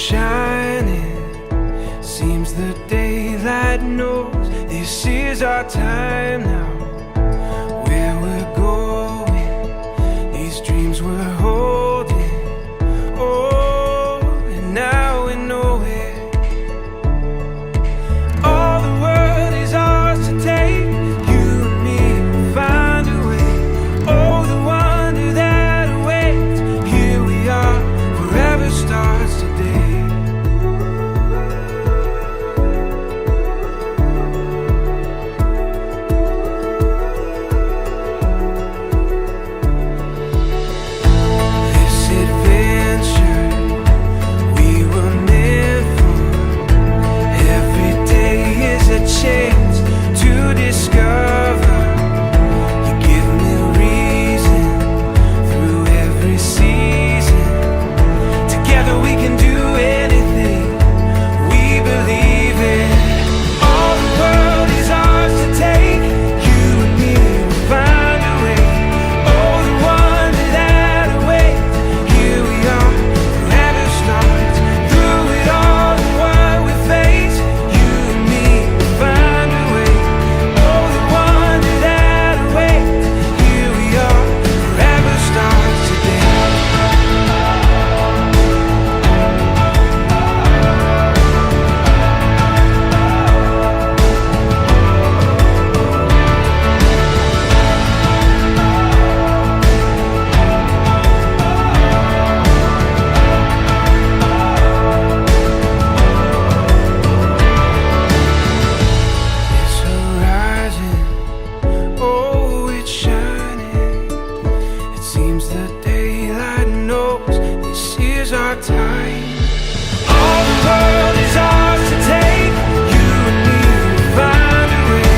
shining. Seems the daylight knows this is our time now. Where we're going, these dreams we're holding. Oh, and now we know it. All the world is ours to take. You and me will find a way. Oh, the wonder that awaits. Here we are, forever starts today. Chance to discover. You give me reason through every season. Together we can do anything we believe in. All the world is ours to take. You and me will find a way. Oh, the wonder that awaits. Here we are, forever starts. Through it all and what we face, you and me find a way. Oh, the wonder that awaits. Here we are, forever starts today. It's horizon, oh, it's shining. It seems the daylight knows this is our time. All the world is ours to take. You and me will find a way.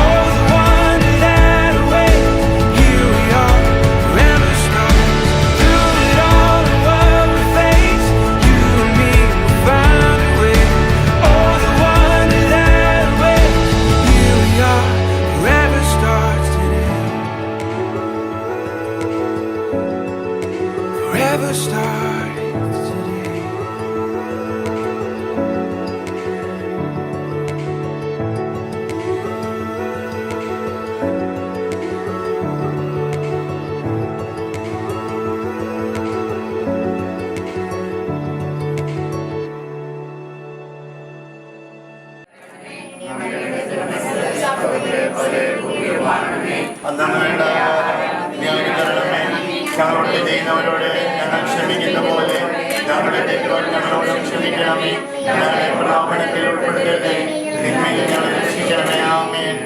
Oh, the wonder that awaits. Here we are, forever starts. Through it all and what we face, you and me will find a way. Oh, the wonder that awaits. Here we are, forever starts today. Forever starts today. ഞങ്ങളോട് ചെയ്യുന്നവരോട് ഞങ്ങൾ ക്ഷമിക്കുന്ന പോലെ ഞങ്ങളുടെ തെറ്റുകൾ ഞങ്ങളോടും ക്ഷമിക്കണമേ. ഞങ്ങളെ പ്രലോഭനത്തിൽ ഉൾപ്പെടുത്തരുതേ, തിന്മയിൽ ഞങ്ങളെ രക്ഷിക്കണമേ. ആമേൻ.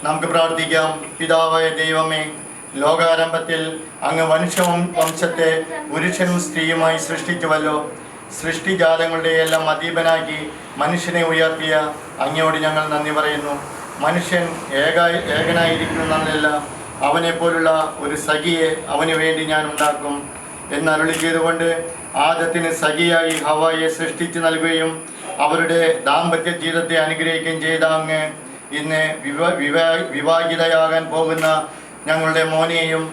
നമുക്ക് പ്രാർത്ഥിക്കാം. പിതാവായ ദൈവമേ, ലോകാരംഭത്തിൽ അങ്ങ് വംശത്തെ പുരുഷനും സ്ത്രീയുമായി സൃഷ്ടിച്ചുവല്ലോ. സൃഷ്ടിജാലങ്ങളുടെ എല്ലാം അധീപനാക്കി മനുഷ്യനെ ഉയർത്തിയ അങ്ങയോട് ഞങ്ങൾ നന്ദി പറയുന്നു. മനുഷ്യൻ ഏകനായിരിക്കുന്നതല്ല, അവനെപ്പോലുള്ള ഒരു സഖിയെ അവന് വേണ്ടി ഞാൻ ഉണ്ടാക്കും എന്നരുളി ചെയ്തുകൊണ്ട് ആദത്തിന് സഖിയായി ഹവ്വായെ സൃഷ്ടിച്ചു നൽകുകയും അവരുടെ ദാമ്പത്യ ജീവിതത്തെ അനുഗ്രഹിക്കുകയും ചെയ്ത അങ്ങ് ഇന്ന് വിവാഹിതയാകാൻ പോകുന്ന ഞങ്ങളുടെ മോനെയും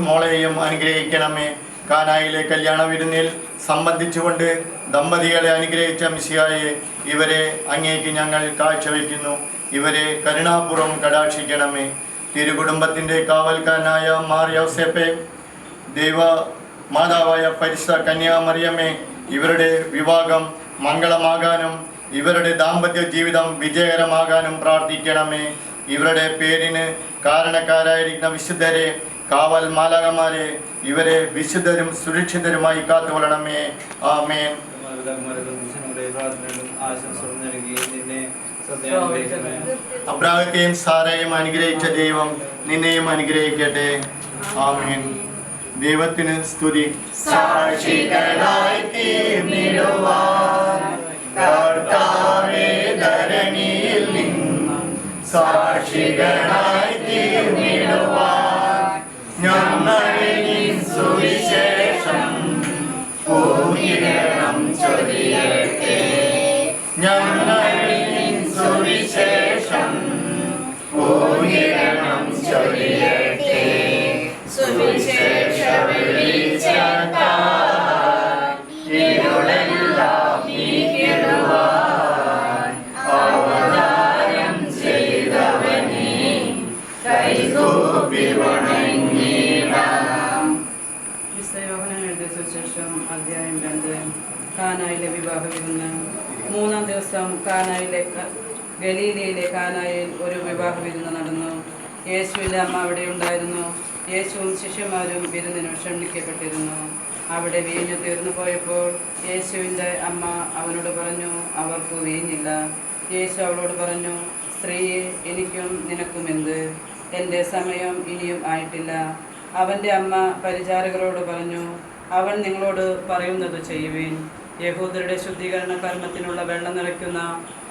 മോളെയും അനുഗ്രഹിക്കണമേ. കാനായിലെ കല്യാണ വിരുന്നിൽ സംബന്ധിച്ചുകൊണ്ട് ദമ്പതികളെ അനുഗ്രഹിച്ച മിശിഹായെ ഇവരെ അങ്ങേക്ക് ഞങ്ങൾ കാഴ്ചവെക്കുന്നു. ഇവരെ കരുണാപൂർവ്വം കടാക്ഷിക്കണമേ. തിരുകുടുംബത്തിൻ്റെ കാവൽക്കാരനായ മാർ യൗസേപ്പെ, ദൈവ മാതാവായ പരിശുദ്ധ കന്യാമറിയമേ, ഇവരുടെ വിവാഹം മംഗളമാകാനും ഇവരുടെ ദാമ്പത്യ ജീവിതം വിജയകരമാകാനും പ്രാർത്ഥിക്കണമേ. ഇവരുടെ പേരിന് കാരണക്കാരായിരിക്കുന്ന വിശുദ്ധരെ, കാവൽ മാലാഖമാരെ, ഇവരെ വിശുദ്ധരും സുരക്ഷിതരുമായി കാത്തുകൊള്ളണമേ. ആമേൻ. അബ്രാഹത്തെയും സാറയെയും അനുഗ്രഹിച്ച ദൈവം നിന്നെയും അനുഗ്രഹിക്കട്ടെ. ആമേൻ. ദൈവത്തിന് സ്തുതി. സാക്ഷികളായി തീർന്നിടുവാൻ കർത്താവേ ധരണിയിൽ നിന്നും സാക്ഷികളായി തീർന്നിടുവാൻ ഞങ്ങളിൽ സുവിശേഷം പൂർണ്ണം ചൊരിയട്ടെ. ഞങ്ങളിൽ സുവിശേഷം പൂർണ്ണം ചൊരിയട്ടെ. സുവിശേഷ വെളിച്ചത്താൽ ഇരുളെ എല്ലാം നീക്കിടുവാൻ അവതാരം ചെയ്തവനെ കൈകൂപ്പി വണങ്ങിടാം. വിശുദ്ധ യോഹന്നാൻ എഴുതിയ സുവിശേഷം അധ്യായം 2. കാനായിലെ വിവാഹ വിരുന്ന്. 3-ാം ദിവസം ഗലീലയിലെ കാനായിൽ ഒരു വിവാഹ വിരുന്ന് നടന്നു. യേശുവിൻ്റെ അമ്മ അവിടെ ഉണ്ടായിരുന്നു. യേശുവും ശിഷ്യന്മാരും വിരുന്നിന് ക്ഷണിക്കപ്പെട്ടിരുന്നു. അവിടെ വീഞ്ഞു തീർന്നു പോയപ്പോൾ യേശുവിൻ്റെ അമ്മ അവനോട് പറഞ്ഞു, അവർക്ക് വീഞ്ഞില്ല. യേശു അവളോട് പറഞ്ഞു, സ്ത്രീയെ, എനിക്കും നിനക്കും എന്ത്? എൻ്റെ സമയം ഇനിയും ആയിട്ടില്ല. അവൻ്റെ അമ്മ പരിചാരകരോട് പറഞ്ഞു, അവൻ നിങ്ങളോട് പറയുന്നത് ചെയ്യുവിൻ. യഹൂദരുടെ ശുദ്ധീകരണ കർമ്മത്തിനുള്ള വെള്ളം നിറയ്ക്കുന്ന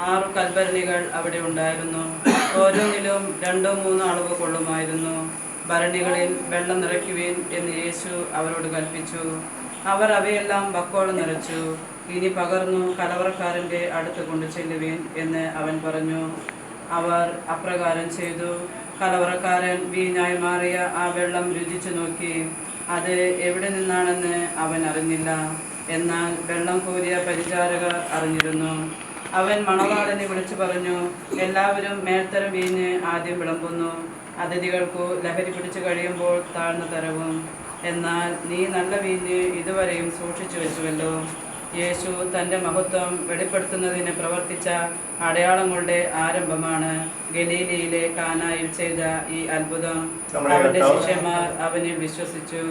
6 കൽഭരണികൾ അവിടെ ഉണ്ടായിരുന്നു. ഓരോന്നിലും 2-3 അളവ് കൊള്ളുമായിരുന്നു. ഭരണികളിൽ വെള്ളം നിറയ്ക്കുവിൻ എന്ന് യേശു അവരോട് കൽപ്പിച്ചു. അവർ അവയെല്ലാം വക്കോളം നിറച്ചു. ഇനി പകർന്നു കലവറക്കാരൻ്റെ അടുത്ത് കൊണ്ടു ചെല്ലുവിൻ എന്ന് അവൻ പറഞ്ഞു. അവർ അപ്രകാരം ചെയ്തു. കലവറക്കാരൻ വീഞ്ഞായി മാറിയ ആ വെള്ളം രുചിച്ചു നോക്കി. അത് എവിടെ നിന്നാണെന്ന് അവൻ അറിഞ്ഞില്ല. എന്നാൽ വെള്ളം കോരിയ പരിചാരകർ അറിഞ്ഞിരുന്നു. അവൻ മണവാളനെ വിളിച്ചു പറഞ്ഞു, എല്ലാവരും മേൽത്തരം വീഞ്ഞ് ആദ്യം വിളമ്പുന്നു, അതിഥികൾക്കു ലഹരി പിടിച്ചു കഴിയുമ്പോൾ താഴ്ന്ന തരവും. എന്നാൽ നീ നല്ല വീഞ്ഞ് ഇതുവരെയും സൂക്ഷിച്ചു വെച്ചുവല്ലോ. യേശു തൻ്റെ മഹത്വം വെളിപ്പെടുത്തുന്നതിന് പ്രവർത്തിച്ച അടയാളങ്ങളുടെ ആരംഭമാണ് ഗലീലയിലെ കാനായിൽ ചെയ്ത ഈ അത്ഭുതം. അവന്റെ ശിഷ്യന്മാർ അവനിൽ വിശ്വസിച്ചു.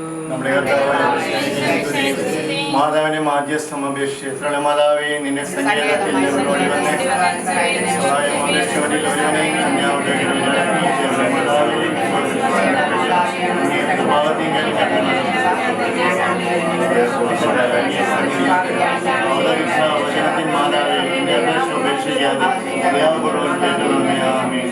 മാതാവിനെ മാധ്യസ്ഥം അപേക്ഷിച്ച് എത്ര മാതാവേ, നിന്നെ സങ്കേതത്തിൽ വചനത്തിൻ മാതാവേ, നിന്റെ അപേക്ഷ ഉപേക്ഷിക്കാതെ ദയാപൂർവ്വം കേൾക്കണമേ. ആമേൻ.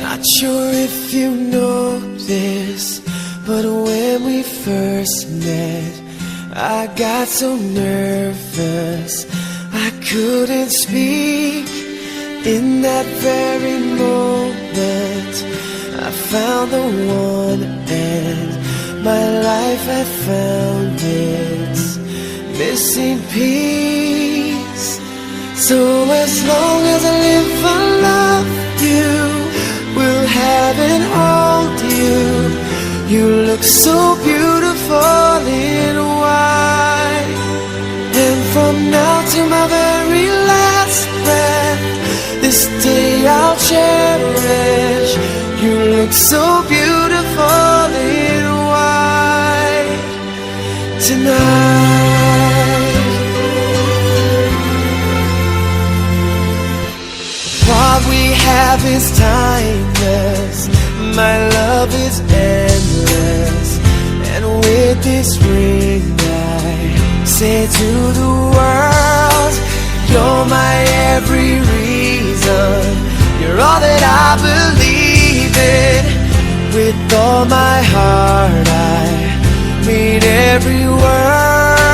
Not sure if you know this, but when we first met, I got so nervous I couldn't speak. In that very moment I found the one, and my life had found its missing piece. So as long as I live, I love you, will have and hold you. You look so beautiful in white. And from now to my very last breath, this day I'll cherish. You look so beautiful in white tonight. What we have is timeless, my love is endless. And with this ring I say to the world, you're my every reason, you're all that I believe in. With all my heart I mean every word.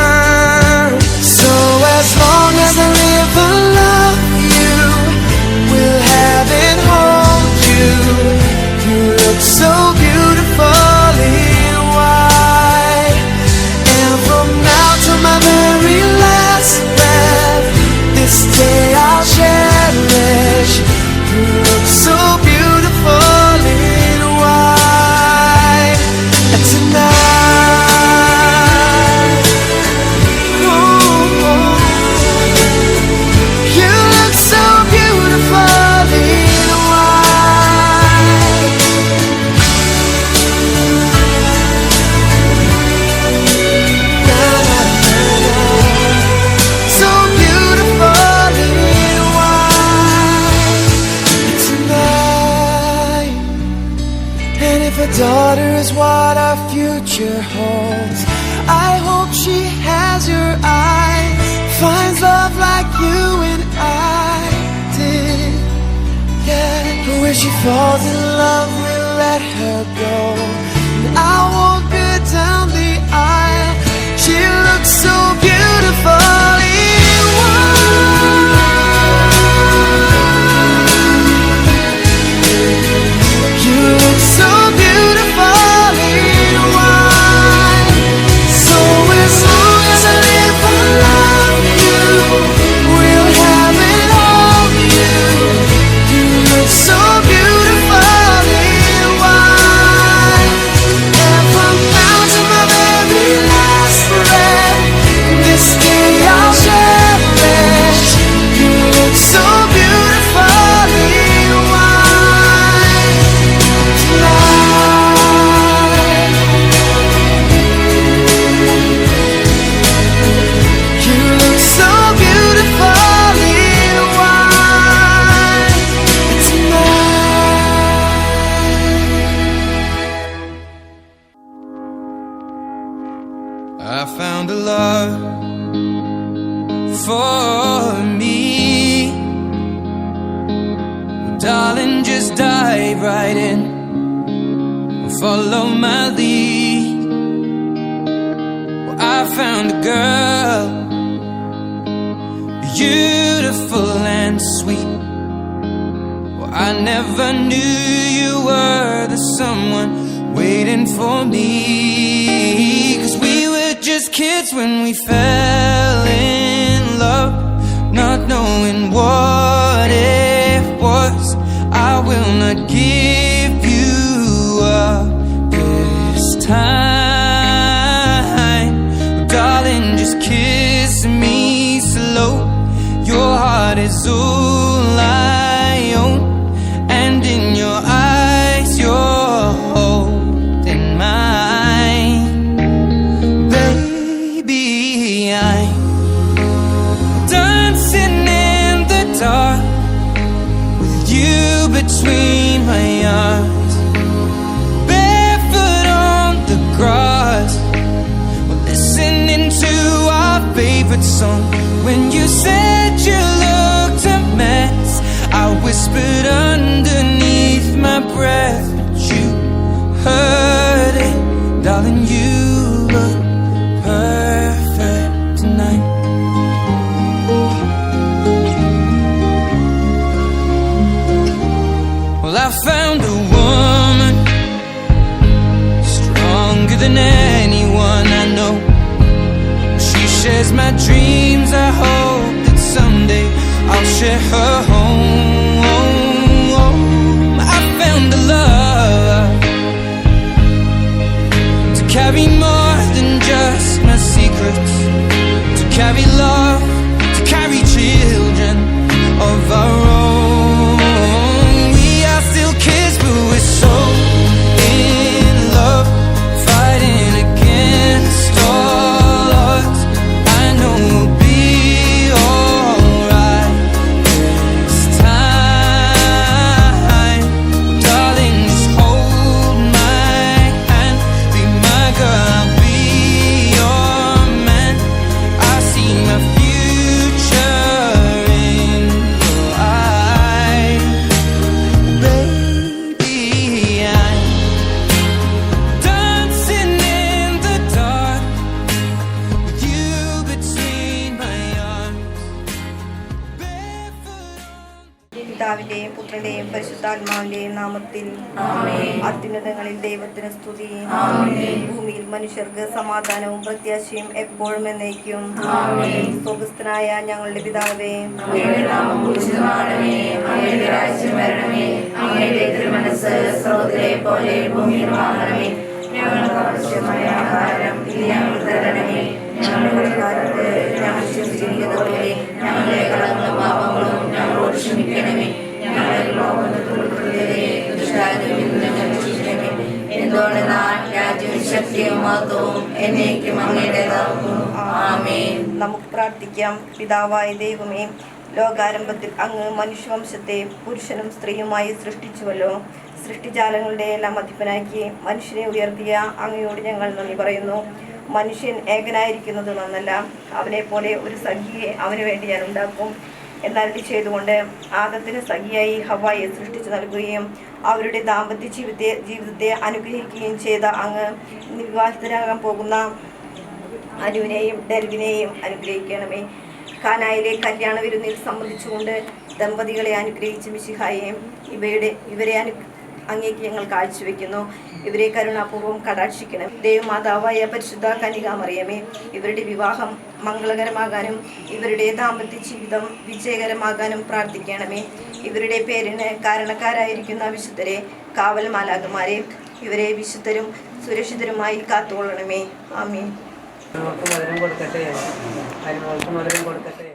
So as long as I live, I love you, will have and hold you. You look so beautiful in white. And from now to my very last breath, this day I'll cherish. You look so beautiful in white tonight. Ooh, you look so beautiful in white. Na, na, na, na. So beautiful in white tonight. And if a daughter is what our future holds, I hope she has your eyes, finds love like you and I did. Yeah, but when she falls in love, we'll let her go. And I won't go down the aisle. She looks so beautiful in white. You look so beautiful in white. So as long as I live, I love you, will have and hold you. You look so beautiful in white. And from now to my very last breath, this day I'll cherish. You look so beautiful in white tonight. You look so beautiful in white tonight. I found a love for me. Darling, just dive right in, follow my lead. Well, I found a girl, beautiful and sweet. Well, I never knew you were the someone waiting for me. 'Cause we were just kids when we fell in love, not knowing what it was. I will not give you up this time. Darling, just kiss me slow. Your heart is all I own, and in your eyes you're holding mine. Baby, I'm dancing in the dark with you between my arms, barefoot on the grass. We're listening to our favorite song. When you said you looked a mess, I whispered underneath my breath, but you heard it. Darling, you look perfect tonight. Well, I found a woman stronger than chase my dreams. I hope that someday I'll share her home. I found a love to carry more than just my secrets, to carry love, to carry children of our own. We are still kids, but we're so in love, fighting against all odds. I know we'll be alright this time. Darling, just hold my hand, be my girl, I'll be your man. I see my future in your eyes, baby. I'm dancing in the dark with you between my arms, barefoot on. പിതാവിന്റെയും പുത്രന്റെയും പരിശുദ്ധാത്മാവിന്റെയും നാമത്തിൽ അത്യുന്നതങ്ങളിൽ ദൈവത്തിന് സ്തുതി. ഭൂമിയിൽ മനുഷ്യർക്ക് സമാധാനവും പ്രത്യാശയും എപ്പോഴും എന്നേക്കും. സ്വർഗ്ഗസ്ഥനായ ഞങ്ങളുടെ പിതാവേ, അങ്ങയുടെ നാമം പൂജിതമാകണമേ. അങ്ങയുടെ രാജ്യം വരണമേ. അങ്ങയുടെ തിരുമനസ്സ് സ്രോതരെ പോലെ ഭൂമിയിലുമാകണമേ. ഞങ്ങൾക്ക് ആവശ്യമായ ആഹാരം ഇനി ഞങ്ങൾക്ക് തരണമേ. ഞങ്ങളുടെ കുറ്റക്കാരോട് ഞങ്ങൾ ക്ഷമിച്ചിരിക്കുന്നതുപോലെ ഞങ്ങളുടെ കടങ്ങളും പാപങ്ങളും ഞങ്ങളോട് ക്ഷമിക്കണമേ. ഞങ്ങളെ ലോകത്തിൽ ഉൾപ്പെടുത്തരുതേ. ദുഷ്ടാരൂപിയിൽ നിന്ന് ഞങ്ങളെ രക്ഷിക്കണമേ. എന്തുകൊണ്ടെന്നാൽ രാജ്യവും ശക്തിയും മഹത്വവും എന്നേക്കും അങ്ങയുടേതാകുന്നു. ആമേൻ. നമുക്ക് പ്രാർത്ഥിക്കാം. പിതാവായ ദൈവമേ, ലോകാരംഭത്തിൽ അങ്ങ് മനുഷ്യവംശത്തെ പുരുഷനും സ്ത്രീയുമായി സൃഷ്ടിച്ചുവല്ലോ. സൃഷ്ടിജാലങ്ങളുടെ എല്ലാം അധിപനാക്കി മനുഷ്യനെ ഉയർത്തിയ അങ്ങയോട് ഞങ്ങൾ നന്ദി പറയുന്നു. മനുഷ്യൻ ഏകനായിരിക്കുന്നത് നന്നല്ല, അവനെ പോലെ ഒരു സഖിയെ അവന് വേണ്ടി ഞാൻ ഉണ്ടാക്കും എന്നരുളി ചെയ്തുകൊണ്ട് ആദത്തിന് സഖിയായി ഹവ്വായെ സൃഷ്ടിച്ചു നൽകുകയും അവരുടെ ദാമ്പത്യ ജീവിതത്തെ അനുഗ്രഹിക്കുകയും ചെയ്ത അങ്ങ് വിവാഹിതരാകാൻ പോകുന്ന അനുവിനെയും ഡെൽവിനെയും അനുഗ്രഹിക്കണമേ. കാനായിലെ കല്യാണ വിരുന്നിൽ സംബന്ധിച്ചുകൊണ്ട് ദമ്പതികളെ അനുഗ്രഹിച്ച മിശിഹായെയും ഇവരെ അങ്ങേക്ക് ഞങ്ങൾ കാഴ്ചവെക്കുന്നു. ഇവരെ കരുണാപൂർവ്വം കടാക്ഷിക്കണം. ദൈവമാതാവായ പരിശുദ്ധ കന്യകാമറിയമേ, ഇവരുടെ വിവാഹം മംഗളകരമാകാനും ഇവരുടെ ദാമ്പത്യ ജീവിതം വിജയകരമാകാനും പ്രാർത്ഥിക്കണമേ. ഇവരുടെ പേരിന് കാരണക്കാരായിരിക്കുന്ന വിശുദ്ധരെ, കാവൽ മാലാഖമാരെ, ഇവരെ വിശുദ്ധരും സുരക്ഷിതരുമായി കാത്തുകൊള്ളണമേ. ആമീൻ. മധുരം കൊടുക്കട്ടെ, അനുമോൾക്ക് മധുരം കൊടുക്കട്ടെ.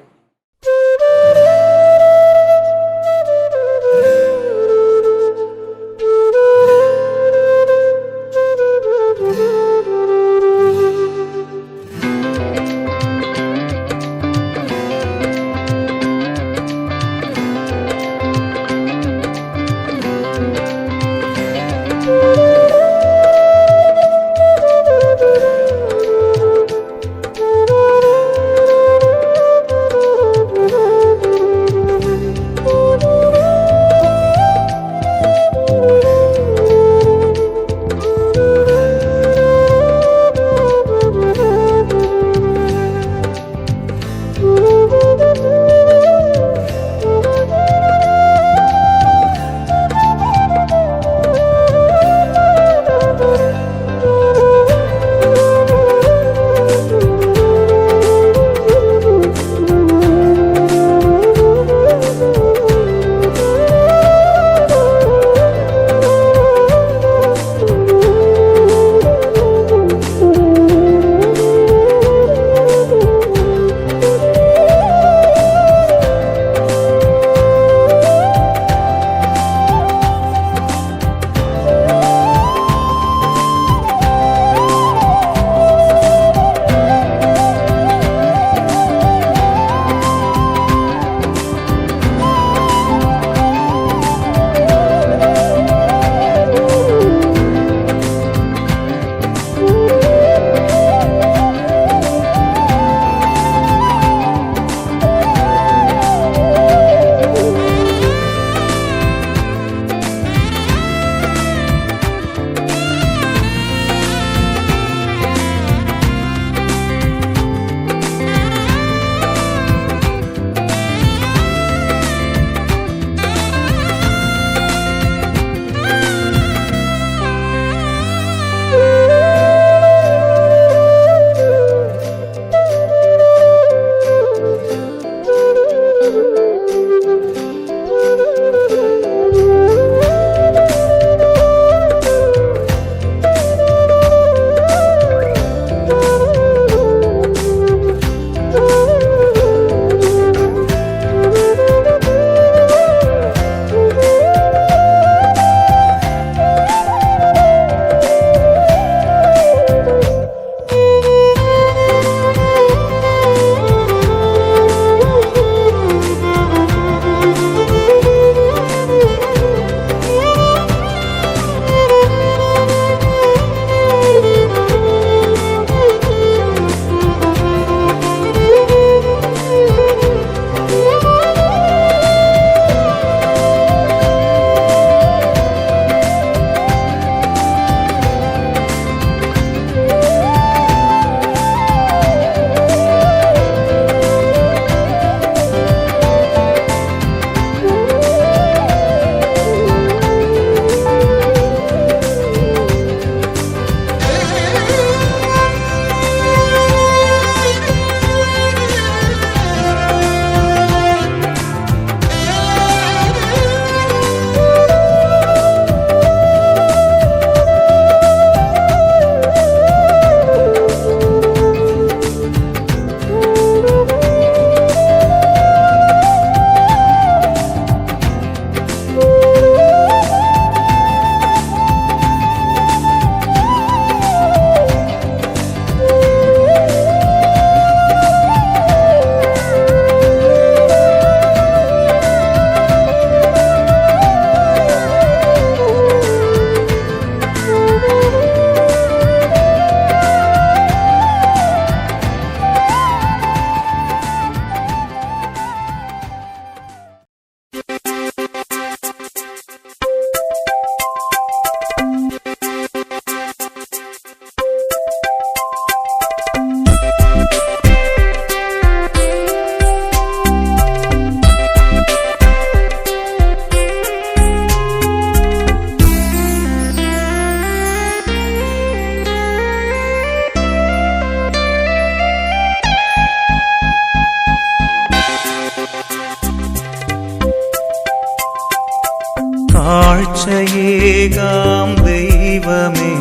ദൈവമേ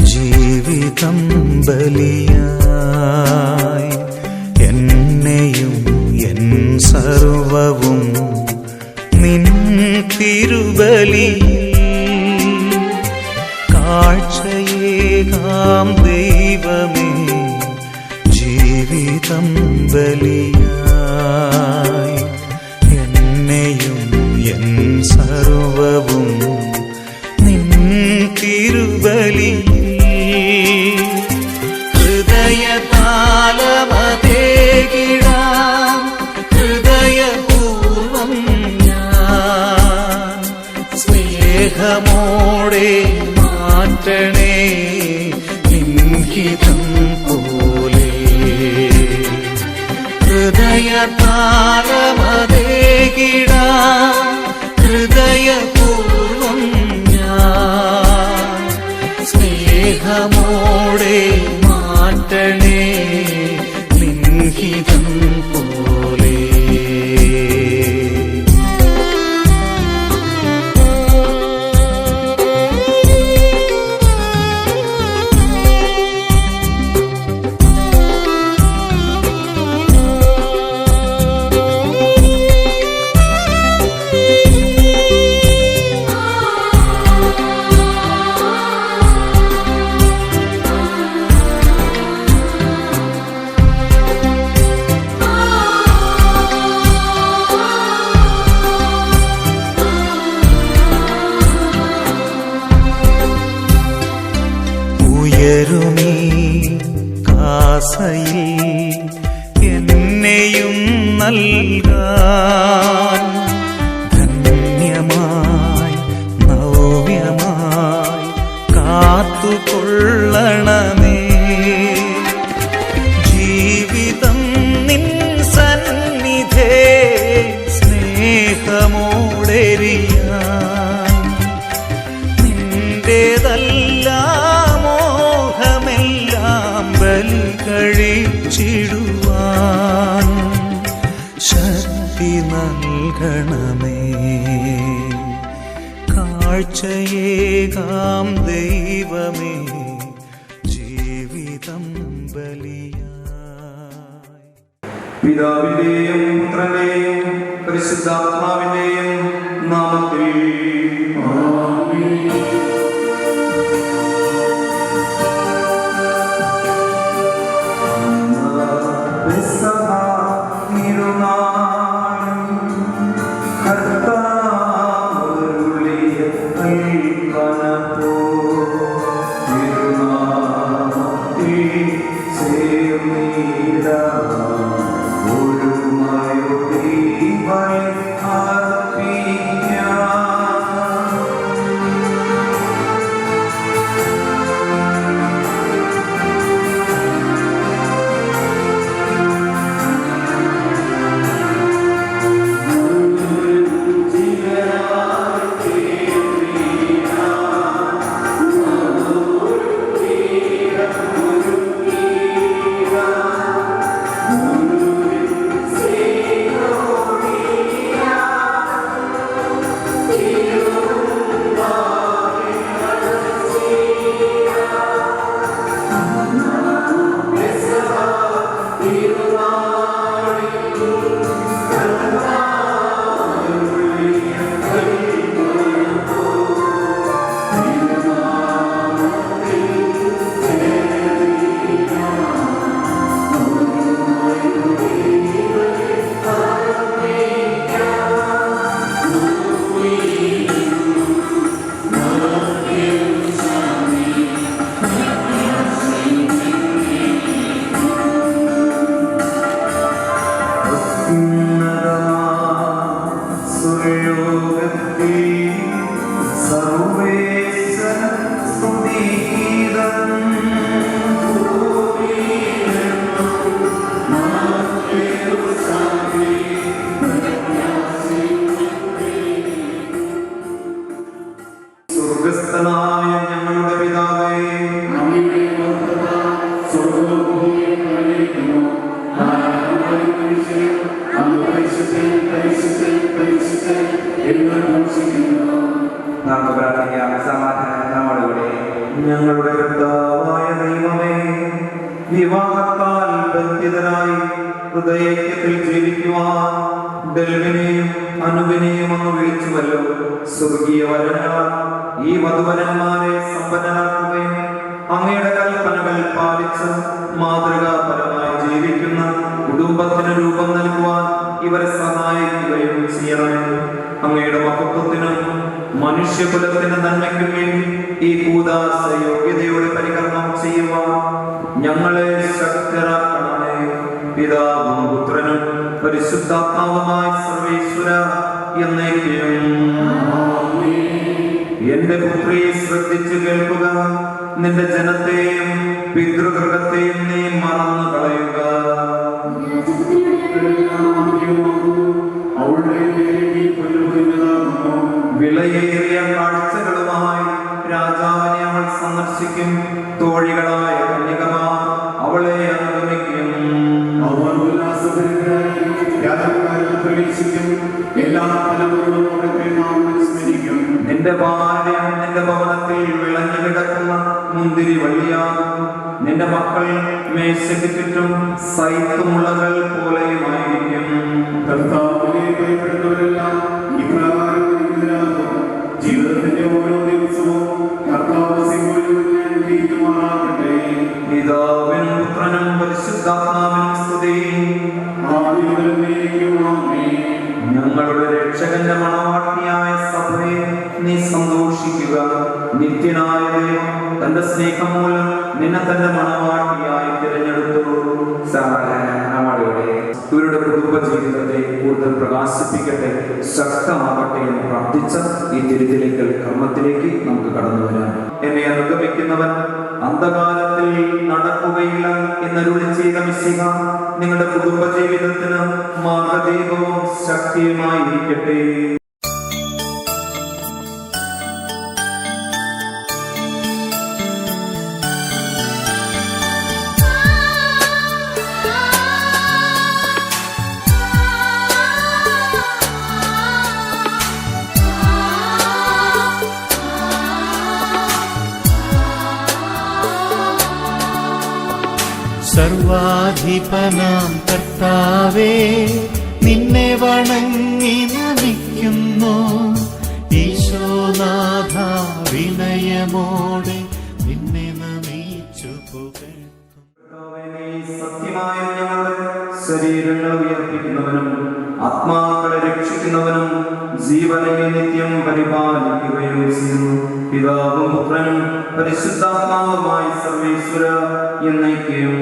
ജീവിതം ബലിയായി എന്നെയും എൻ സർവവും നിൻ തിരുബലിയിൽ കാഴ്ചയേകാം ദൈവമേ ജീവിതം ബലിയായി എന്നെയും എൻ സർവവും നിൻ തിരുബലിയിൽ ഹൃദയതാളമതേകിടാം ഹൃദയപൂർവം ഞാൻ സ്നേഹമോടെ മാറ്റണേ നിൻഹിതം പോലെ ഹൃദയതാളമതേകിടാം ഹൃദയപൂർവം ഞാൻ സ്നേഹമോടെ മാറ്റണേ നിൻഹിതം പോലെ. ഉയരുമീ കാസയിൽ എന്നെയും നൽകാൻ ധന്യമായി നവ്യമായി കാത്തുകൊള്ളണമേ ജീവിതം നിൻ സന്നിധേ സ്നേഹമോടെരിയാൻ നിന്റേതെല്ലാം മോഹമെല്ലാം ബലി കഴിച്ചിടുവാൻ ശക്തി നൽകണമേ കാഴ്ചയേകാം ദൈവമേ ജീവിതം ബലിയായി. പിതാവിന്റെയും പുത്രന്റെയും പരിശുദ്ധാത്മാവിന്റെയും നാമത്തിൽ വിവാഹത്താൽ ബന്ധിതരായി ഹൃദയത്തിൽ ജീവിക്കുവാൻ ഡെൽവിനെയും അനുവിനെയും അങ്ങ് വിളിച്ചുവല്ലോ. സ്വർഗീയ വരനാൽ ഈ വധുവരന്മാരെ സമ്പന്നരാക്കുകയും അങ്ങയുടെ കൽപ്പനകൾ പാലിച്ച് മാതൃകാപരമായി ജീവിക്കുന്ന കുടുംബത്തിന് രൂപം നൽകുവാൻ ഇവരെ സഹായിക്കുകയും ചെയ്യണമേ. അങ്ങയുടെ മഹത്വത്തിനും മനുഷ്യകുലത്തിന് നന്മയ്ക്കും വേണ്ടി ഈ കൂദാശ യോഗ്യതയോടെ പരികർമ്മം ചെയ്യുവാൻ ഞങ്ങളെ ശക്തരാക്കണമേ. പിതാവും പുത്രനും പരിശുദ്ധാത്മാവുമായ സർവേശ്വര എന്നേക്കും. എന്റെ പുത്രിയെ ശ്രദ്ധിച്ചു കേൾക്കുക. നിന്റെ ജനത്തെയും പിതൃഗൃഹത്തെയും നീ മറന്നു കളയുക. വിലയേറിയ കാഴ്ചകളുമായി രാജാവിനെ അവൾ സന്ദർശിക്കും. തോഴികളായ കന്യകമാർ അവളെ അനുഗമിക്കും. നിന്റെ ഭാര്യ നിന്റെ ഭവനത്തിൽ വിളഞ്ഞു കിടക്കുന്ന മുന്തിരി വള്ളിയാകും. നിന്റെ മക്കൾ മേശയ്ക്ക് ചുറ്റും സൈത്തുമുളകൾ പോലെയുമായിരിക്കും. ജീവിതത്തിന്റെ ഓരോ ദിവസവും പിതാവിനും പുത്രനും പരിശുദ്ധാത്മാവിനും സ്തുതി. ഞങ്ങളുടെ രക്ഷകന്റെ മണവാട്ടിയായ സഭയെ നീ സന്തോഷിക്കുക. നിത്യനായ ദൈവം തന്റെ സ്നേഹം മൂലം നിന്നെ തന്റെ മണവാട്ടിയായി തിരഞ്ഞെടുത്തു. ഇവരുടെ കുടുംബ ജീവിതത്തെ കൂടുതൽ പ്രകാശിപ്പിക്കട്ടെ, ശക്തമാകട്ടെ എന്ന് പ്രാർത്ഥിച്ച ഈ തിരുത്തലിക്കൽ കർമ്മത്തിലേക്ക് നമുക്ക് കടന്നു വരാം. എന്നെ അനുഗമിക്കുന്നവൻ അന്ധകാലത്തിൽ നടക്കുകയില്ല എന്നരുളി ചെയ്ത മിശിഹ നിങ്ങളുടെ കുടുംബ ജീവിതത്തിന് മാർഗദീപവും ശക്തിയുമായിരിക്കട്ടെ. സർവാധിപനാം കർത്താവേ, നിന്നെ വണങ്ങി നമിക്കുന്നു. ഈശോനാഥ വിനയമോടെ നിന്നെ നമിച്ചു പുകഴ്ത്തുന്നു. സത്യമായ ഞങ്ങളുടെ ശരീരങ്ങളെ ഉയർപ്പിക്കുന്നവനും ആത്മാക്കളെ രക്ഷിക്കുന്നവനും ജീവനെ നിത്യം പരിപാലിക്കുകയും ചെയ്യുന്നു. പിതാവും പുത്രനും പരിശുദ്ധാത്മാവുമായ സർവേശ്വര എന്നേക്കും.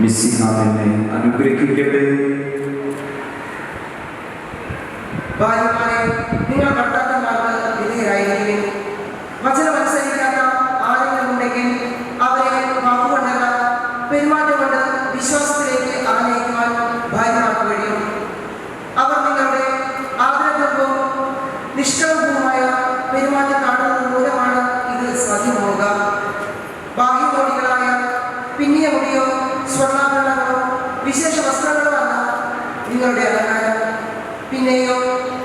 മിശിഹ നിന്നെ അനുഗ്രഹിക്കട്ടെ. ഭാര്യമാരെ, നിങ്ങൾ ഭർത്താക്കന്മാർക്ക് വിധേയരായിരിക്കും. വചനമനുസരിക്കാത്ത ആരെങ്കിലും ഉണ്ടെങ്കിൽ അവരെ വാക്കുകൊണ്ടല്ല പെരുമാറ്റം കൊണ്ട് വിശ്വാസത്തിലേക്ക് ആനയിക്കുവാൻ ഭാര്യമാർക്ക് കഴിയും. അവർ നിങ്ങളുടെ ആദരപൂർവ്വവും നിഷ്കളങ്കവുമായ പെരുമാറ്റം കാണുന്നത് മൂലമാണ് ഇത് സാധ്യമാവുക. ബാഹ്യമോടികളായ പിന്നിയ മുടിയോ സ്വർണ്ണാഭരണങ്ങളോ വിശേഷ വസ്ത്രങ്ങളോ അല്ല നിങ്ങളുടെ അലങ്കാരം. പിന്നെയോ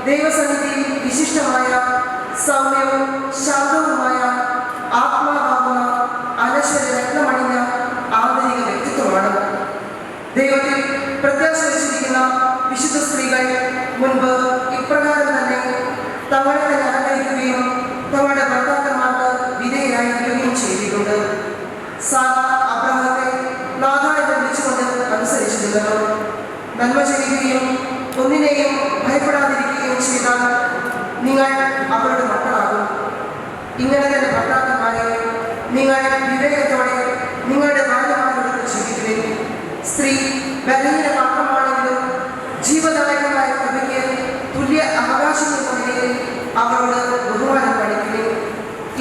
ദൈവസന്നിധിയിൽ വിശിഷ്ടമായ സൗമ്യവും ശാന്തവുമായ ആത്മാവാകുന്ന അനശ്വര രത്നമണിഞ്ഞ ആന്തരിക വ്യക്തിത്വമാണ്. ദൈവത്തിൽ പ്രത്യാശ വച്ചിരിക്കുന്ന വിശുദ്ധ സ്ത്രീകൾ മുൻപ് ഇപ്രകാരം തന്നെ തങ്ങളെ തന്നെ അലങ്കരിക്കുകയും തങ്ങളുടെ ഭർത്താക്കന്മാർക്ക് വിധേയരായിരിക്കുകയും ചെയ്തിട്ടുണ്ട്. സാറാ അബ്രഹാത്തെ നാഥായി വിളിച്ചുകൊണ്ട് അനുസരിച്ചിരുന്നല്ലോ. നന്മ ചെയ്യുകയും ഒന്നിനെയും ഭയപ്പെടാതിരിക്കുകയും ചെയ്താൽ നിങ്ങൾ അവരുടെ മക്കളാകും. ഇങ്ങനെ തന്നെ ഭർത്താക്കന്മാരെ നിങ്ങൾ വിവേകത്തോടെ നിങ്ങളുടെ ഭാര്യമാരോട് ജീവിക്കുവിൻ. സ്ത്രീ ബലഹീന മാത്രമാണെങ്കിലും ജീവദായകമായ കൃപയ്ക്ക് തുല്യ അവകാശങ്ങൾ നൽകുകയും അവരോട് ബഹുമാനം കാണിക്കുവിൻ.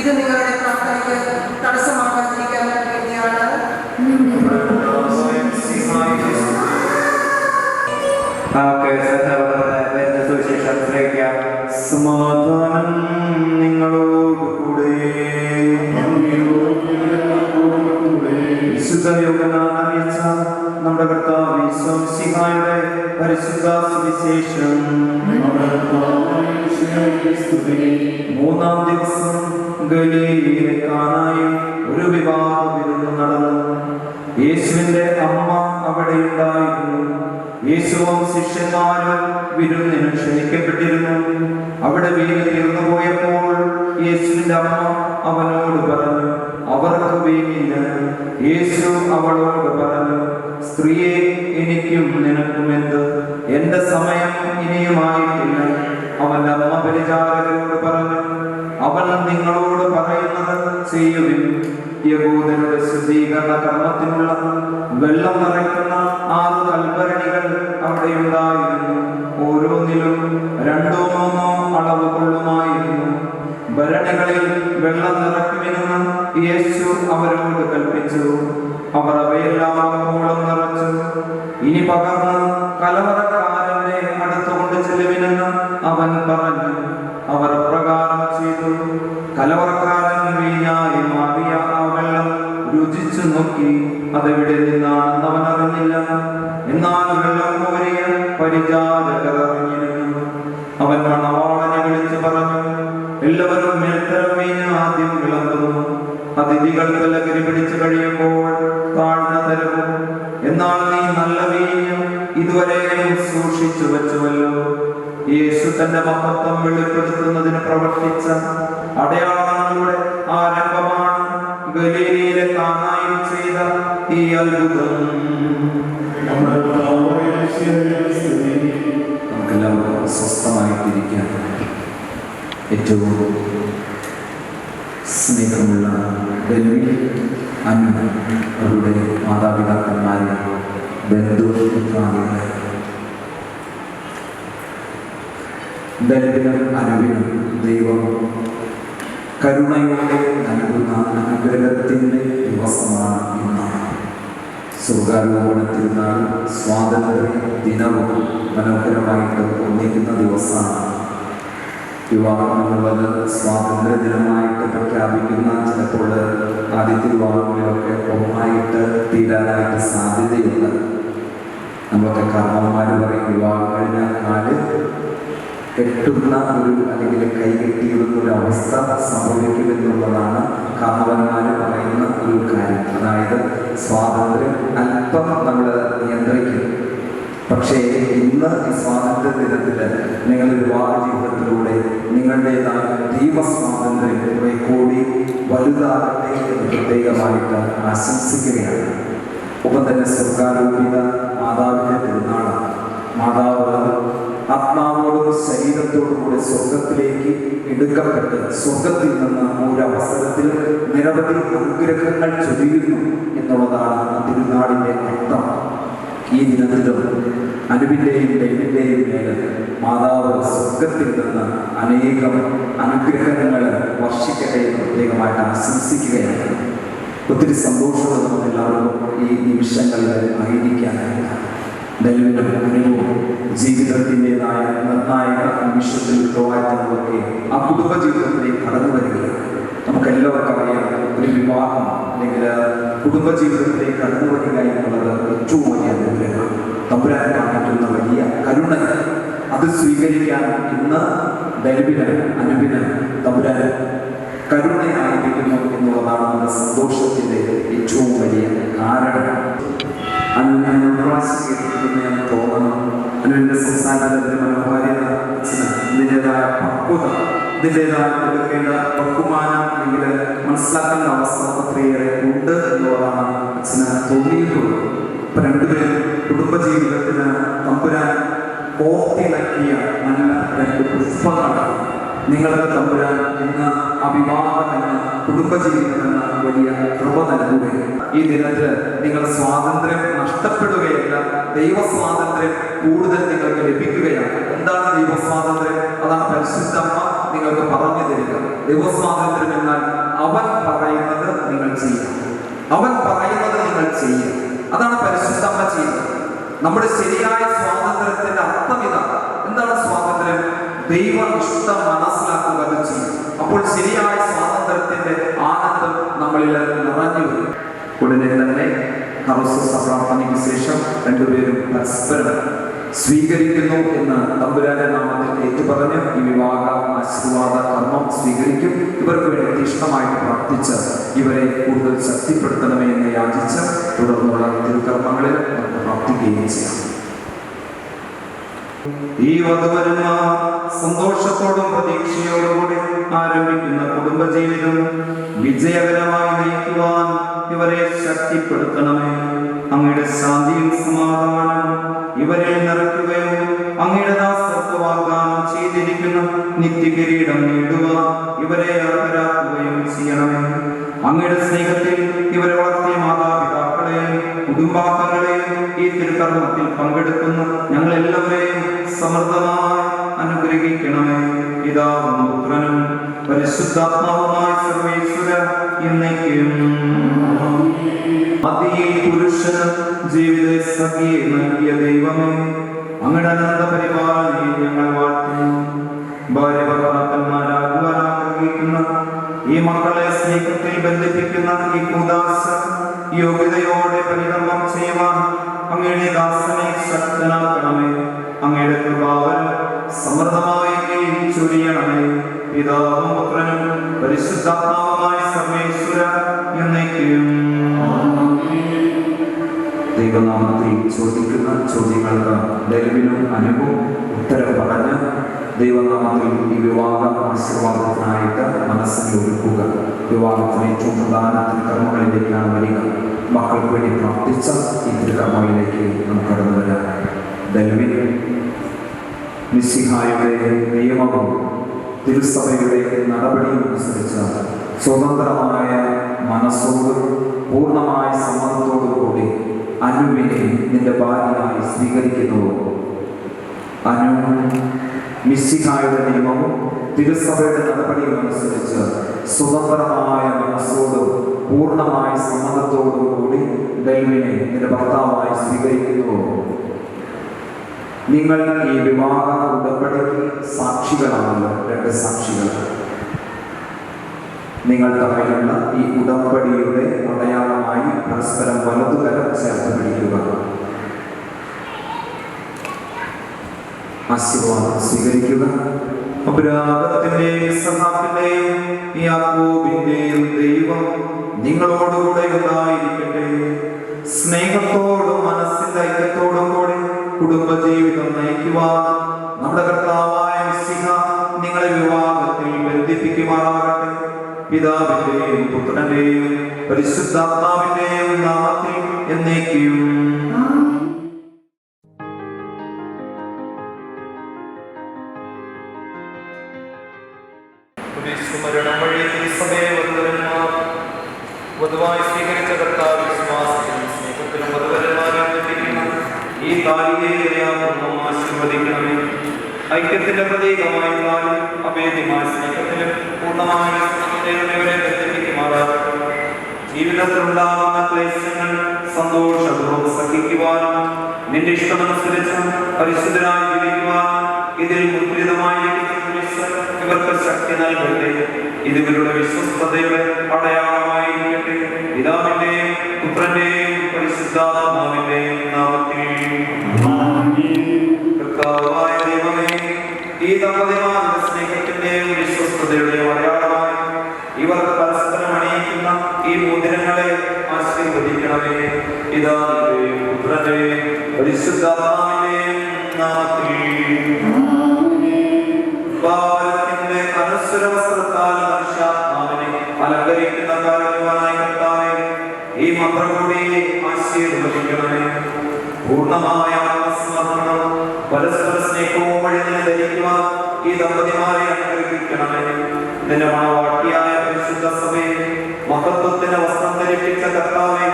ഇത് നിങ്ങളുടെ പ്രാർത്ഥനയ്ക്ക് തടസ്സമാകാതിരിക്കാൻ വേണ്ടിയാണ്. സമാധാനം നിങ്ങളോട് കൂടെ. വിശുദ്ധ യോഹന്നാൻ അറിയിച്ച നമ്മുടെ കർത്താവ് യേശുമിശിഹായുടെ പരിശുദ്ധ സുവിശേഷം. മൂന്നാം ദിവസം ഗലീലയിലെ കാനായിൽ ഒരു വിവാഹ വിരുന്ന് നടന്നു. യേശുവിന്റെ അമ്മ അവിടെ ഉണ്ടായിരുന്നു. യേശുവും ശിഷ്യന്മാരും വിരുന്നിന് ക്ഷണിക്കപ്പെട്ടിരുന്നു. അവിടെ വീട് തീർന്നു പോയപ്പോൾ യേശുവിന്റെ അമ്മ അവനോട് പറഞ്ഞു, അവർക്ക് വീഞ്ഞില്ല. യേശു അവളോട് പറഞ്ഞു, സ്ത്രീയെ, എനിക്കും നിനക്കും എന്ത്? എന്റെ സമയം ഇനിയുമായിട്ടില്ല. അവന്റെ അമ്മ പരിചാരകരോട് പറഞ്ഞു, അവൻ നിങ്ങളോട് പറയുന്നത് ചെയ്യുവിൻ. യഹൂദരുടെ ശുദ്ധീകരണ കർമ്മത്തിനുള്ള വെള്ളം നിറയ്ക്കുന്ന 6 കൽഭരണികൾ അവിടെയുണ്ടായിരുന്നു. ഓരോന്നിലും 2-3 അളവ് കൊള്ളുമായിരുന്നു. ഭരണികളിൽ വെള്ളം നിറയ്ക്കുമെന്ന് യേശു അവരോട് കൽപ്പിച്ചു. അവർ അവയെല്ലാം കോളം നിറച്ചു. ഇനി പകർന്ന് കലവറക്കാരന്റെ അടുത്തുകൊണ്ട് ചെല്ലുവിനെന്ന് അവൻ പറഞ്ഞു. അവർ അപ്രകാരം ചെയ്തു. കലവറക്കാരൻ വീഞ്ഞായി മാറിയ ആ വെള്ളം രുചിച്ചു നോക്കി. അതെവിടെ നിന്നാണെന്ന് അവൻ അറിഞ്ഞില്ല. എന്നാൽ വെള്ളം കോരിയ പരിചാരകർ അറിഞ്ഞിരുന്നു. അവൻ മണവാളനെ വിളിച്ചു പറഞ്ഞു, എല്ലാവരും മേൽത്തരം വീഞ്ഞ് ആദ്യം വിളമ്പുന്നു. അതിഥികൾക്ക് ലഹരി പിടിച്ചു കഴിയുമ്പോൾ താഴ്ന്ന തരവും. എന്നാൽ നീ നല്ല വീഞ്ഞ് ഇതുവരെയും സൂക്ഷിച്ചു വെച്ചുവല്ലോ. യേശു തന്റെ മഹത്വം വെളിപ്പെടുത്തുന്നതിന് പ്രവർത്തിച്ച അടയാളങ്ങളുടെ ആരംഭമാണ് ഗലീലയിലെ കാനായിൽ ചെയ്ത ഈ അത്ഭുതം. നമുക്കെല്ലാവർക്കും സ്വസ്ഥമായിട്ടിരിക്കാൻ ഏറ്റവും സ്നേഹമുള്ള ബെന്നി, അനു, അവരുടെ മാതാപിതാക്കന്മാരെ, ബന്ധുമിത്രാദികളെ, ബെന്നിനും അനുവിനും ദൈവം കരുണയോടെ നൽകുന്ന അനുഗ്രഹത്തിൻ്റെ ദിവസമാണ് ഇന്ന്. സ്വർഗാരോപണത്തിരുന്നാൾ സ്വാതന്ത്ര്യ ദിനവും മനോഹരമായിട്ട് ഒന്നിക്കുന്ന ദിവസമാണ്. വിവാഹം എന്നുള്ളത് സ്വാതന്ത്ര്യ ദിനമായിട്ട് പ്രഖ്യാപിക്കുന്ന ചിലപ്പോൾ ആദ്യത്തെ വിവാഹങ്ങളിലൊക്കെ ഒന്നായിട്ട് തീരാനായിട്ട് സാധ്യതയുണ്ട്. നമ്മളൊക്കെ കാരണവന്മാർ പറയും, വിവാഹം കഴിഞ്ഞാൽ കാല് കെട്ടുന്ന അല്ലെങ്കിൽ കൈകെട്ടിയിടുന്ന ഒരു അവസ്ഥ സംഭവിക്കുമെന്നുള്ളതാണ് കാരണവന്മാർ പറയുന്ന ഒരു കാര്യം. അതായത് സ്വാതന്ത്ര്യം അല്പം നമ്മൾ നിയന്ത്രിക്കും. പക്ഷേ ഇന്ന് ഈ സ്വാതന്ത്ര്യ ദിനത്തിൽ നിങ്ങൾ വിവാഹ ജീവിതത്തിലൂടെ നിങ്ങളുടേതായ ദൈവസ്വാതന്ത്ര്യം കുറെ കൂടി വലുതാകട്ടെ എന്ന് പ്രത്യേകമായിട്ട് ആശംസിക്കുകയാണ്. ഒപ്പം തന്നെ സ്വർഗാരോപിത മാതാവിൻ്റെ തിരുനാളാണ്. മാതാവ് ആത്മാവോടും ശരീരത്തോടും കൂടി സ്വർഗത്തിലേക്ക് എടുക്കപ്പെട്ട് സ്വർഗത്തിൽ നിന്ന് ഒരവസരത്തിൽ നിരവധി അനുഗ്രഹങ്ങൾ ചൊരിയുന്നു എന്നുള്ളതാണ് തിരുനാളിൻ്റെ അർത്ഥം. ഈ ദിനത്തിലും അനുവിൻ്റെയും ദൈവത്തിൻ്റെയും മേലെ മാതാവ് സ്വർഗത്തിൽ നിന്ന് അനേകം അനുഗ്രഹങ്ങൾ വർഷിക്കട്ടെ എന്ന് പ്രത്യേകമായിട്ട് ആശംസിക്കുകയാണ്. ഒത്തിരി സന്തോഷവും നമുക്ക് എല്ലാവർക്കും ഈ നിമിഷങ്ങളിൽ ആയിരിക്കാനായിട്ട്. ദൈവത്തിൻ്റെ അനുഭവം ജീവിതത്തിൻ്റെതായ നിർണായക നിമിഷത്തിൽ ഉത്തരവാദിത്തങ്ങളൊക്കെ ആ കുടുംബ ജീവിതത്തിലേക്ക് കടന്നു വരികയാണ്. നമുക്കെല്ലാവർക്കും അറിയാം, ഒരു വിവാഹം അല്ലെങ്കിൽ കുടുംബജീവിതത്തിലേക്ക് കടന്നു വരിക എന്നുള്ളത് ഏറ്റവും വലിയ അനുഗ്രഹമാണ്. തമ്പുരാൻ കാണിക്കുന്ന വലിയ കരുണ. അത് സ്വീകരിക്കാൻ ഇന്ന് ദൈവത്തിന് അനുവിന് തമ്പുരാൻ കരുണയായിരിക്കുന്നു എന്നുള്ളതാണ് നമ്മുടെ സന്തോഷത്തിൻ്റെ ഏറ്റവും വലിയ കാരണം. ഞാൻ തോന്നണം അനുവിൻ്റെ സംസ്ഥാനത്തിൻ്റെ മനോഹാരിത, ഇതിൻ്റെതായ പക്വത, ഇതിൻ്റെതായ കൊടുക്കേണ്ട ബഹുമാനം അല്ലെങ്കിൽ മനസ്സിലാക്കേണ്ട അവസ്ഥ ഒത്തിരിയേറെ ഉണ്ട് എന്നുള്ളതാണ് അച്ഛന് തോന്നിയിട്ടുള്ളത്. ഇപ്പം രണ്ടുപേരും കുടുംബജീവിതത്തിന് തമ്പുരാൻ കോർത്തിണക്കിയ നല്ല 2 പുഷ്പങ്ങളാണ്. നിങ്ങൾക്ക് തമ്പുരാൻ ഇന്ന് അഭിവാദമെന്ന് കുടുംബജീവിതമെന്ന വലിയ കൃപ നൽകുകയും ഈ ദിനത്തിൽ നിങ്ങൾ സ്വാതന്ത്ര്യം നഷ്ടപ്പെടുകയല്ല, ദൈവ സ്വാതന്ത്ര്യം കൂടുതൽ നിങ്ങൾക്ക് ലഭിക്കുകയാണ്. എന്താണ് ദൈവസ്വാതന്ത്ര്യം? അതാണ് പരിശുദ്ധ അമ്മ നിങ്ങൾക്ക് പറഞ്ഞു തരിക. ദൈവസ്വാതന്ത്ര്യം എന്നാൽ അവൻ പറയുന്നത് നിങ്ങൾ ചെയ്യുക, അവൻ പറയുന്നത് നിങ്ങൾ ചെയ്യുക. അതാണ് പരിശുദ്ധ അമ്മ ചെയ്യുന്നത്. നമ്മുടെ ശരിയായ സ്വാതന്ത്ര്യത്തിന്റെ അർത്ഥം ഇതാണ്. എന്താണ് സ്വാതന്ത്ര്യം? ദൈവ ഇഷ്ടം മനസ്സിലാക്കുക ചെയ്യും. അപ്പോൾ ശരിയായ സ്വാതന്ത്ര്യത്തിന്റെ ആനന്ദം നമ്മളിൽ നിറഞ്ഞു വരും. ഉടനെ തന്നെ കറുസ പ്രാർത്ഥനയ്ക്ക് ശേഷം രണ്ടുപേരും പരസ്പരം സ്വീകരിക്കുന്നു എന്ന് തമ്പുരാന്റെ നാമത്തിൽ ഏറ്റുപറഞ്ഞ് ഈ വിവാഹ ആശീർവാദ കർമ്മം സ്വീകരിക്കും. ഇവർക്ക് വേണ്ടി തീഷ്ണമായിട്ട് പ്രാർത്ഥിച്ച് ഇവരെ കൂടുതൽ ശക്തിപ്പെടുത്തണമേ എന്ന് യാചിച്ച് തുടർന്നുള്ള തിരുക്കർമ്മങ്ങളിൽ നമുക്ക് പ്രാർത്ഥിക്കുകയും ചെയ്യാം. ഈ വധുവരന്മാർ സന്തോഷത്തോടും പ്രതീക്ഷയോടും കൂടി ആരംഭിക്കുന്ന കുടുംബജീവിതം വിജയകരമായി നയിക്കുവാൻ ഇവരെ ശക്തിപ്പെടുത്തണമേ. അങ്ങയുടെ ശാന്തിയും സമാധാനവും ഇവരെ നിറയ്ക്കുകയും അങ്ങയുടെ ദാസർക്ക് വാഗ്ദാനം ചെയ്തിരിക്കുന്ന നിത്യകിരീടം നേടുവാൻ ഇവരെ അർഹരാക്കുകയും ചെയ്യണമേ. അങ്ങയുടെ സ്നേഹത്തിൽ ഇവരെ വളർത്തിയ മാതാപിതാക്കളെയും കുടുംബാംഗങ്ങളെയും ഈ തിരുക്കർമ്മത്തിൽ പങ്കെടുക്കുന്ന ഞങ്ങളെല്ലാവരെയും സമൃദ്ധമായി അനുഗ്രഹിക്കണമേ. പിതാവും പുത്രനും പരിശുദ്ധാത്മാവുമായി സർവേശ്വര എന്നേക്കും. മതിയിൽ പുരുഷന് ജീവിത സഖിയെ നൽകിയ ദൈവമേ, അങ്ങയുടെ അനന്ത പരിപാലനയെ ഞങ്ങൾ വാഴ്ത്തുന്നു. ഭാര്യ ഭർത്താക്കന്മാരാകുവാൻ ആഗ്രഹിക്കുന്ന ഈ മക്കളെ സ്നേഹത്തിൽ ബന്ധിപ്പിക്കുന്ന ഈ കൂദാശ യോഗ്യതയോടെ പരികർമ്മം ചെയ്യുവാൻ അങ്ങയുടെ ദാസനെ ശക്തനാക്കണമേ. അങ്ങയുടെ കൃപാവരം സമൃദ്ധമായി ചൊരിയണമേ. പിതാവും പുത്രനും പരിശുദ്ധാത്മാവുമായ സർവേശ്വര എന്നേക്കും. ദൈവനാമത്തിൽ ചോദിക്കുന്ന ചോദ്യങ്ങൾക്ക് ഡെൽവിനും അനുവും ഉത്തരം പറഞ്ഞ് ദൈവനാമത്തിൽ ഈ വിവാഹ ആശീർവാദത്തിനായിട്ട് മനസ്സിനെ ഒരുക്കുക. വിവാഹത്തിന് ഏറ്റവും പ്രധാന തിരുക്കർമ്മങ്ങളിലേക്കാണ് വരിക. മക്കൾക്ക് വേണ്ടി പ്രാർത്ഥിച്ച ഈ തിരുക്കർമ്മങ്ങളിലേക്ക് നമുക്ക് കടന്നു വരാം. ഡെൽവിൻ മിശിഹായുടെ നിയമവും തിരുസഭയുടെ നടപടിയും അനുസരിച്ച് സ്വതന്ത്രമായ മനസ്സോടും പൂർണ്ണമായ സമ്മതത്തോടും കൂടി അനുവിനെ നിന്റെ ഭാര്യയായി സ്വീകരിക്കുന്നു. അനു മിശിഹായുടെ നിയമവും തിരുസഭയുടെ നടപടിയും അനുസരിച്ച് സ്വതന്ത്രമായ മനസ്സോടും പൂർണ്ണമായ സമ്മതത്തോടും കൂടി ഡെൽവിനെ നിന്റെ ഭർത്താവായി സ്വീകരിക്കുന്നു. നിങ്ങൾ ഈ വിവാഹ ഉടമ്പടിക്ക് സാക്ഷികളാണല്ലോ, രണ്ട് സാക്ഷികൾ. നിങ്ങൾ തമ്മിലുള്ള ഈ ഉടമ്പടിയുടെ അടയാളമായി പരസ്പരം വലതുകരം ചേർത്ത് പിടിക്കുക. ആശീർവാദം സ്വീകരിക്കുക. അബ്രാഹത്തിന്റെയും ഇസ്ഹാക്കിന്റെയും യാക്കോബിന്റെയും ദൈവം നിങ്ങളോടുകൂടെ ഉണ്ടായിരിക്കട്ടെ. സ്നേഹത്തോടും മനസ്സിന്റെ ഐക്യത്തോടും കൂടി കുടുംബജീവിതം നയിക്കുവാൻ നമ്മുടെ കർത്താവായ മിശിഹ നിങ്ങളെ വിവാഹത്തിൽ ബന്ധിപ്പിക്കുമാറാകട്ടെ. പിതാവിന്റെയും പുത്രന്റെയും പരിശുദ്ധാത്മാവിന്റെയും നാമത്തിൽ എന്നേക്കും. വധുവായി സ്വീകരിച്ച കർത്താവ് വിശ്വാസത്തിലും സ്നേഹത്തിലും വധുവരന്മാരെ ഈ താലിയെ ആശീർവദിക്കണമേ. ഐക്യത്തിന്റെ പ്രതീകമായി അഭേദ്യമായ സ്നേഹത്തിലും പൂർണ്ണമായ സ്നേഹത്തിലൂടെ ബന്ധിപ്പിക്കുമാറാകട്ടെ. ജീവിതത്തിലുണ്ടാകുന്ന ക്ലേശങ്ങൾ സന്തോഷപൂർവ്വം സഹിക്കുവാനും നിന്റെ ഇഷ്ടമനുസരിച്ച് പരിശുദ്ധരായി ജീവിക്കുവാനും ഇതിൽ മുദ്രിതമായി ഇവർക്ക് ശക്തി നൽകട്ടെ. ഇത് ഇവരുടെ വിശ്വസ്തതയുടെ അടയാളമായിരിക്കട്ടെ. പിതാവിന്റെയും പുത്രന്റെയും പരിശുദ്ധാത്മാവിന്റെയും നാമത്തിൽ. കർത്താവായ ദൈവമേ, ഈ ദമ്പതിമാരുടെ സ്നേഹത്തിന്റെയും വിശ്വസ്തതയുടെയും അടയാളമായി ഇവർക്ക് പരസ്പരം അണിയിക്കുന്ന ഈ മോതിരങ്ങളെ ആശീർവദിക്കണമേ. പിതാവിന്റെയും പുത്രന്റെയും പരിശുദ്ധാത്മാവിന്റെയും നാമത്തിൽ. ഭാരതത്തിന്റെ അനുസര വസ്ത്രത്താൽ മനുഷ്യാത്മാവിനെ അലങ്കരിക്കുന്ന കാരണവാനായ കർത്താവേ, ഈ മന്ത്രം കൂടി ആശീർവദിക്കണമേ. പൂർണ്ണമായ ആത്മസമർപ്പണം പരസ്പര സ്നേഹവും വഴി ധരിക്കുവാൻ ഈ ദമ്പതിമാരെ അനുഗ്രഹിക്കണമേ. നിന്റെ മണവാട്ടിയായ പരിശുദ്ധ സഭയെ മഹത്വത്തിന് വസ്ത്രം ധരിപ്പിച്ച കർത്താവെ,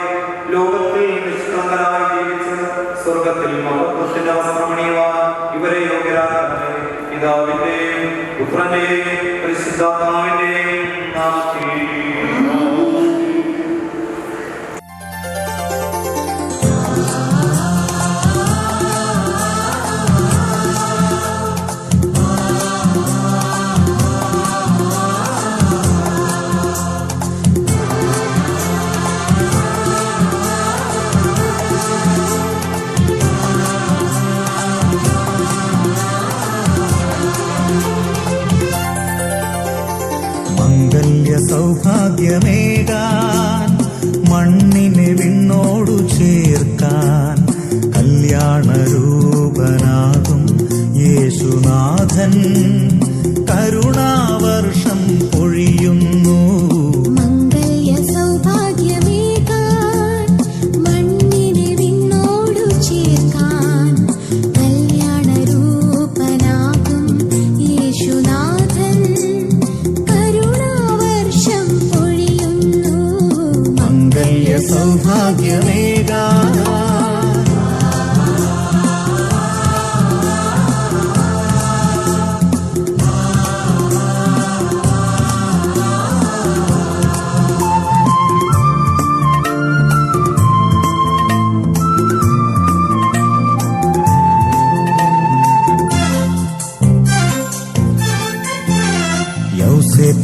ലോകത്തിൽ നിഷ്കളങ്കരായി ജീവിച്ച് സ്വർഗത്തിൽ മഹത്വത്തിന്റെ വസ്ത്രമണിയുവാൻ ഇവരെ യോഗ്യരാക്കണമേ. പിതാവിന്റെയും പുത്രന്റെയും പരിശുദ്ധാത്മാവിന്റെയും നാമത്തിൽ. സൗഭാഗ്യമേകാൻ മണ്ണിനെ വിണ്ണോടു ചേർക്കാൻ കല്യാണരൂപനാകും യേശുനാഥൻ കരുണാവർഷം പൊഴിയുന്നു. മംഗല്യ സൗഭാഗ്യമേകാൻ മണ്ണിനെ വിണ്ണോടു ചേർക്കാൻ കല്യാണരൂപനാകും യേശുനാഥൻ സൗഭാഗ്യമേകാൻ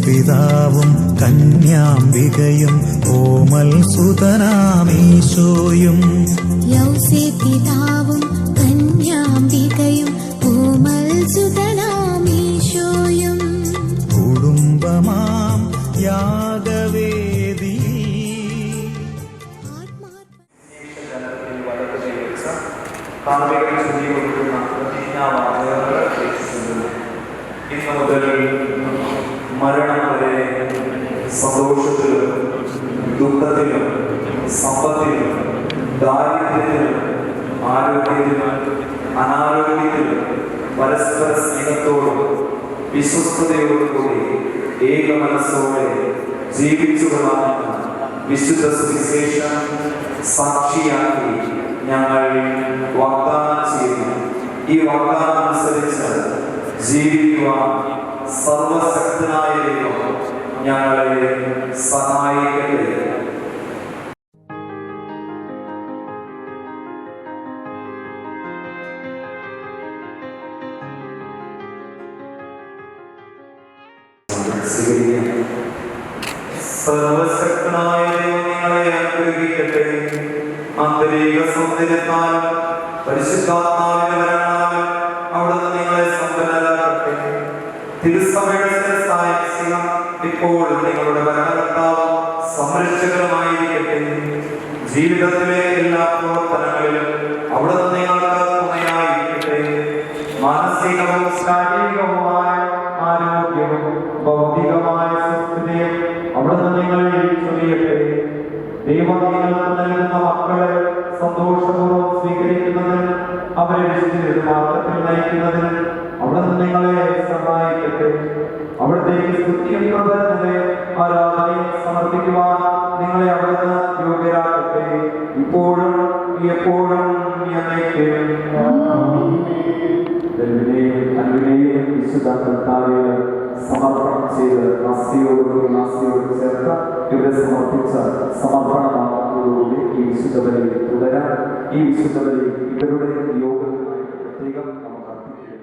പിതാവും കന്യാംബികയും ഓമൽ സുതനാമീശോയും. പിതാവും കന്യാംബികയും ഓമൽ സുതനാമീശോയും. കുടുംബമാം യാഗവേദി ഇന്ന് മുതൽ മരണം വരെ സന്തോഷത്തിലും ദുഃഖത്തിലും സമ്പത്തിലും ദാരിദ്ര്യത്തിലും ആരോഗ്യത്തിലും അനാരോഗ്യത്തിലും പരസ്പര സ്നേഹത്തോടും വിശ്വസ്തയോടും കൂടി ഏക മനസ്സോടെ ജീവിച്ചു കൊള്ളാമെന്ന വിശുദ്ധ സുവിശേഷം സാക്ഷിയാക്കി ഞങ്ങൾ വാഗ്ദാനം ചെയ്യുന്നു. ഈ വാഗ്ദാനം അനുസരിച്ച് ജീവിക്കുവാൻ സർവശക്തനായ ദൈവം ഞങ്ങളെ സഹായിക്കട്ടെ. സർവശക്തനായ ദൈവം നിങ്ങളെ അനുഗ്രഹിക്കട്ടെ. ആന്തരിക സൗന്ദര്യത്താലും പരിശുദ്ധാത്മാവിന്റെ വരങ്ങളാലും അവിടുന്ന് നിങ്ങളെ സമ്പന്നരാക്കട്ടെ. തിരുസഭയുടെ ഇപ്പോഴും നിങ്ങളുടെ ഭരണകർത്താവ് സംരക്ഷകരുമായിരിക്കട്ടെ. ജീവിതത്തിലെ എല്ലാ പ്രവർത്തനങ്ങളിലും അവിടുന്ന് നിങ്ങൾക്ക് തുണയായിരിക്കട്ടെ. മാനസികവും ശാരീരികവുമായ ആരോഗ്യവും ഭൗതികമായ സുസ്ഥിതിയും അവിടുന്ന് നിങ്ങളെ ചൊരിയട്ടെ. ദൈവം നിങ്ങൾക്ക് നൽകുന്ന മക്കളെ സന്തോഷപൂർവ്വം സ്വീകരിക്കുന്നതിന് അവരെ വിശുദ്ധ മാർഗത്തിൽ നയിക്കുന്നതിന് അവിടുന്ന് നിങ്ങളെ സഹായിക്കട്ടെ. അവിടുത്തേക്ക് സ്തുതിയും പ്രവർത്തനങ്ങളെ ആരാധനയും സമർപ്പിക്കുവാൻ നിങ്ങളെ അവിടുന്ന് യോഗ്യരാക്കട്ടെ. ഇപ്പോഴും എപ്പോഴും അൻപിനെയും വിശുദ്ധ കർത്താവിന് സമർപ്പണം ചെയ്ത് നാസ്തിയോട് ചേർത്ത് ഇവിടെ സമർപ്പിച്ച സമർപ്പണത്തോടുകൂടി ഈ വിശുദ്ധ ബലി തുടരാൻ ഈ വിശുദ്ധ ബലി ഇവരുടെ യോഗത്തിനായി പ്രത്യേകം നമുക്ക് അർപ്പിക്കുകയും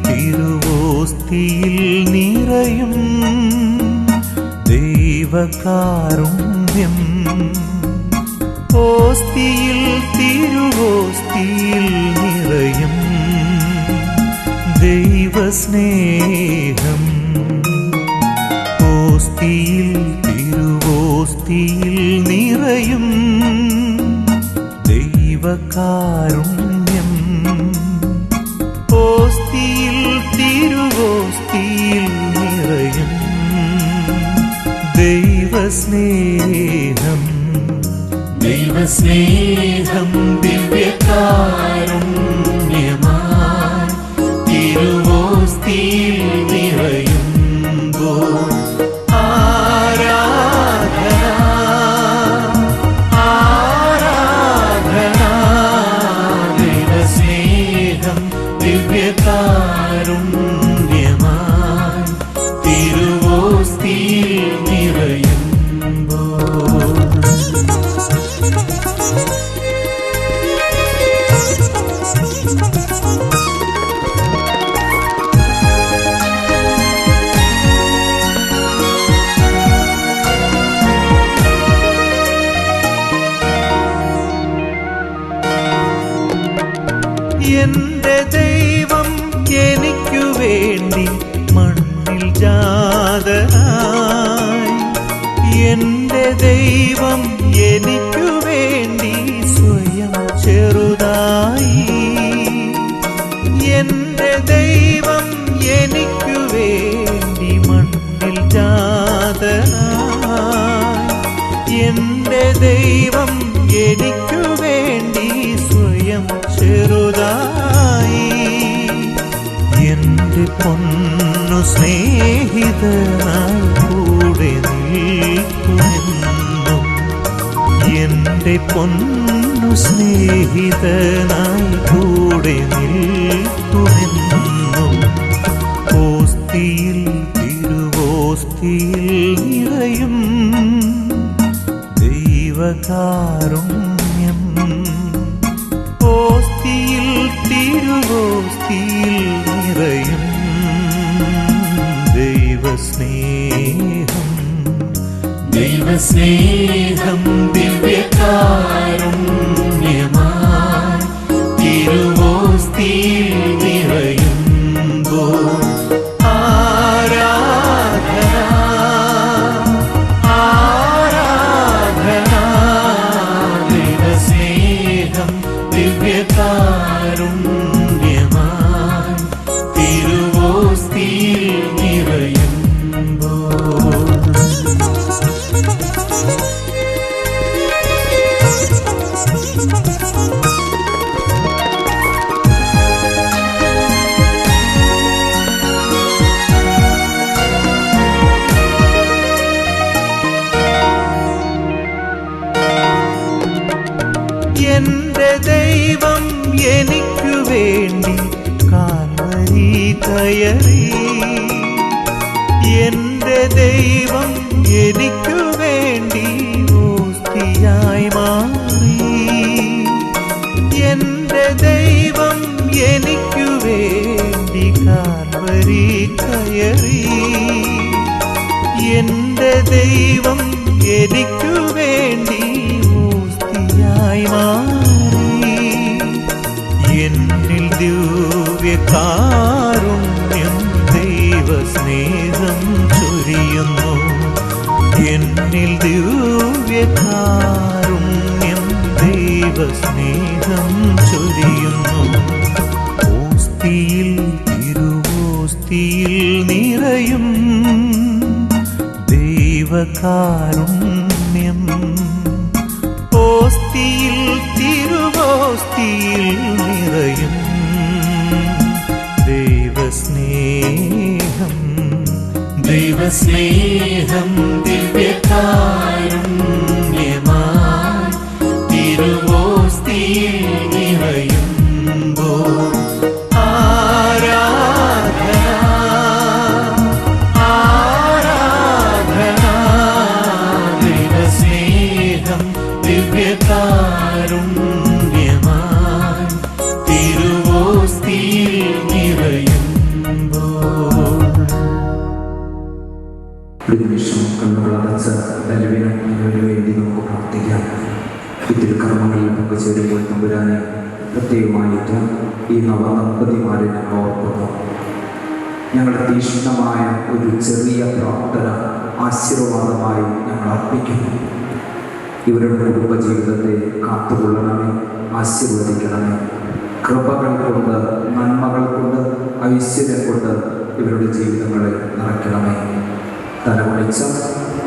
തിരുവോസ്തിയിൽ നിറയും ദൈവകാരുണ്യം ഓസ്തിയിൽ തിരുവോസ്തിയിൽ നിറയും ദൈവസ്നേഹം. ഓസ്തിയിൽ തിരുവോസ്തിയിൽ നിറയും ദൈവകാരുണ്യം. ഓസ്തിയിൽ തിരുവോസ്തിയിൽ നിറയും ദൈവസ്നേഹം. ദൈവസ്നേഹം ദിവ്യകാരുണ്യമായി തിരുവോസ്തിയിൽ നിറയുമ്പോൾ ആരാധന ആരാധന. ദൈവസ്നേഹം ദിവ്യകാരുണ്യമായി തിരുവോസ്തിയിൽ നിറയുമ്പോൾ. എന്റെ ദൈവം എനിക്കു വേണ്ടി മണ്ണിൽ ജാതനായി. എന്റെ ദൈവം എനിക്കു വേണ്ടി സ്വയം ചെറുതായി. എന്റെ ദൈവം എനിക്കു വേണ്ടി മണ്ണിൽ ജാതനായി. എന്റെ ദൈവം എനിക്കു വേണ്ടി സ്വയം ചെറുതായി. എന്റെ പൊന്നു സ്നേഹിതനായി കൂടെ നിൽക്കുമെന്നും. എന്റെ പൊന്നു സ്നേഹിതനായി കൂടെ നിൽക്കുമെന്നും. ഓസ്തിയിൽ തിരുവോസ്തിയിൽ നിറയും ദൈവകാരുണ്യം. ഓസ്തിയിൽ തിരുവോസ്തിയിൽ നിറയും ദൈവസ്നേഹം. ദൈവസ്നേഹം ദിവ്യകാരുണ്യമായി തിരുവോസ്തിയിൽ നിറയുമ്പോൾ ആരാധന ആരാധന. ദൈവസ്നേഹം ദിവ്യകാരുണ്യമായി തിരുവോസ്തിയിൽ നിറയുമ്പോൾ. എന്റെ ദൈവം എനിക്കു വേണ്ടി കാൽവരി കയറി. എന്റെ ദൈവം എനിക്കു വേണ്ടി ഓസ്തിയായി മാറി. എന്റെ ദൈവം എനിക്കു വേണ്ടി കാൽവരി കയറി. എന്റെ ദൈവം എനിക്കു വേണ്ടി ഓസ്തിയായി മാറി. എന്നിൽ ദിവ്യകാരുണ്യം ദൈവസ്നേഹം ചൊരിയുന്നു. എന്നിൽ ദിവ്യകാരുണ്യം ദൈവസ്നേഹം ചൊരിയുന്നു. ഓസ്തിയിൽ തിരുവോസ്തിയിൽ നിറയും ദൈവകാരുണ്യം. ഓസ്തിയിൽ തിരുവോസ്തിയിൽ നിറയും ദൈവസ്നേഹം. ദൈവസ്നേഹം ദിവ്യകാരുണ്യമായി തിരുവോസ്തിയിൽ നിറയുമ്പോൾ ആരാധന ആരാധന. ദൈവസ്നേഹം ദിവ്യകാരുണ്യമായി തിരുവോസ്തിയിൽ നിറയുമ്പോൾ. ഒരു നിമിഷം കണ്ണുകളടച്ച് നൽവിനും തിരുക്കർമ്മങ്ങളിൽ പങ്കുചേരുമ്പോൾ തമ്പുരാനെ പ്രത്യേകമായിട്ട് ഈ നവദമ്പതിമാരെ ഞങ്ങൾ ഓർക്കുന്നു. ഞങ്ങളുടെ തീക്ഷ്ണമായ ഒരു ചെറിയ പ്രാർത്ഥന ആശീർവാദമായി ഞങ്ങൾ അർപ്പിക്കുന്നു. ഇവരുടെ കുടുംബജീവിതത്തെ കാത്തുകൊള്ളണമേ, ആശീർവദിക്കണമേ. കൃപകൾ കൊണ്ട്, നന്മകൾ കൊണ്ട്, ഐശ്വര്യം കൊണ്ട് ഇവരുടെ ജീവിതങ്ങളെ നിറയ്ക്കണമേ. തലമുടിച്ച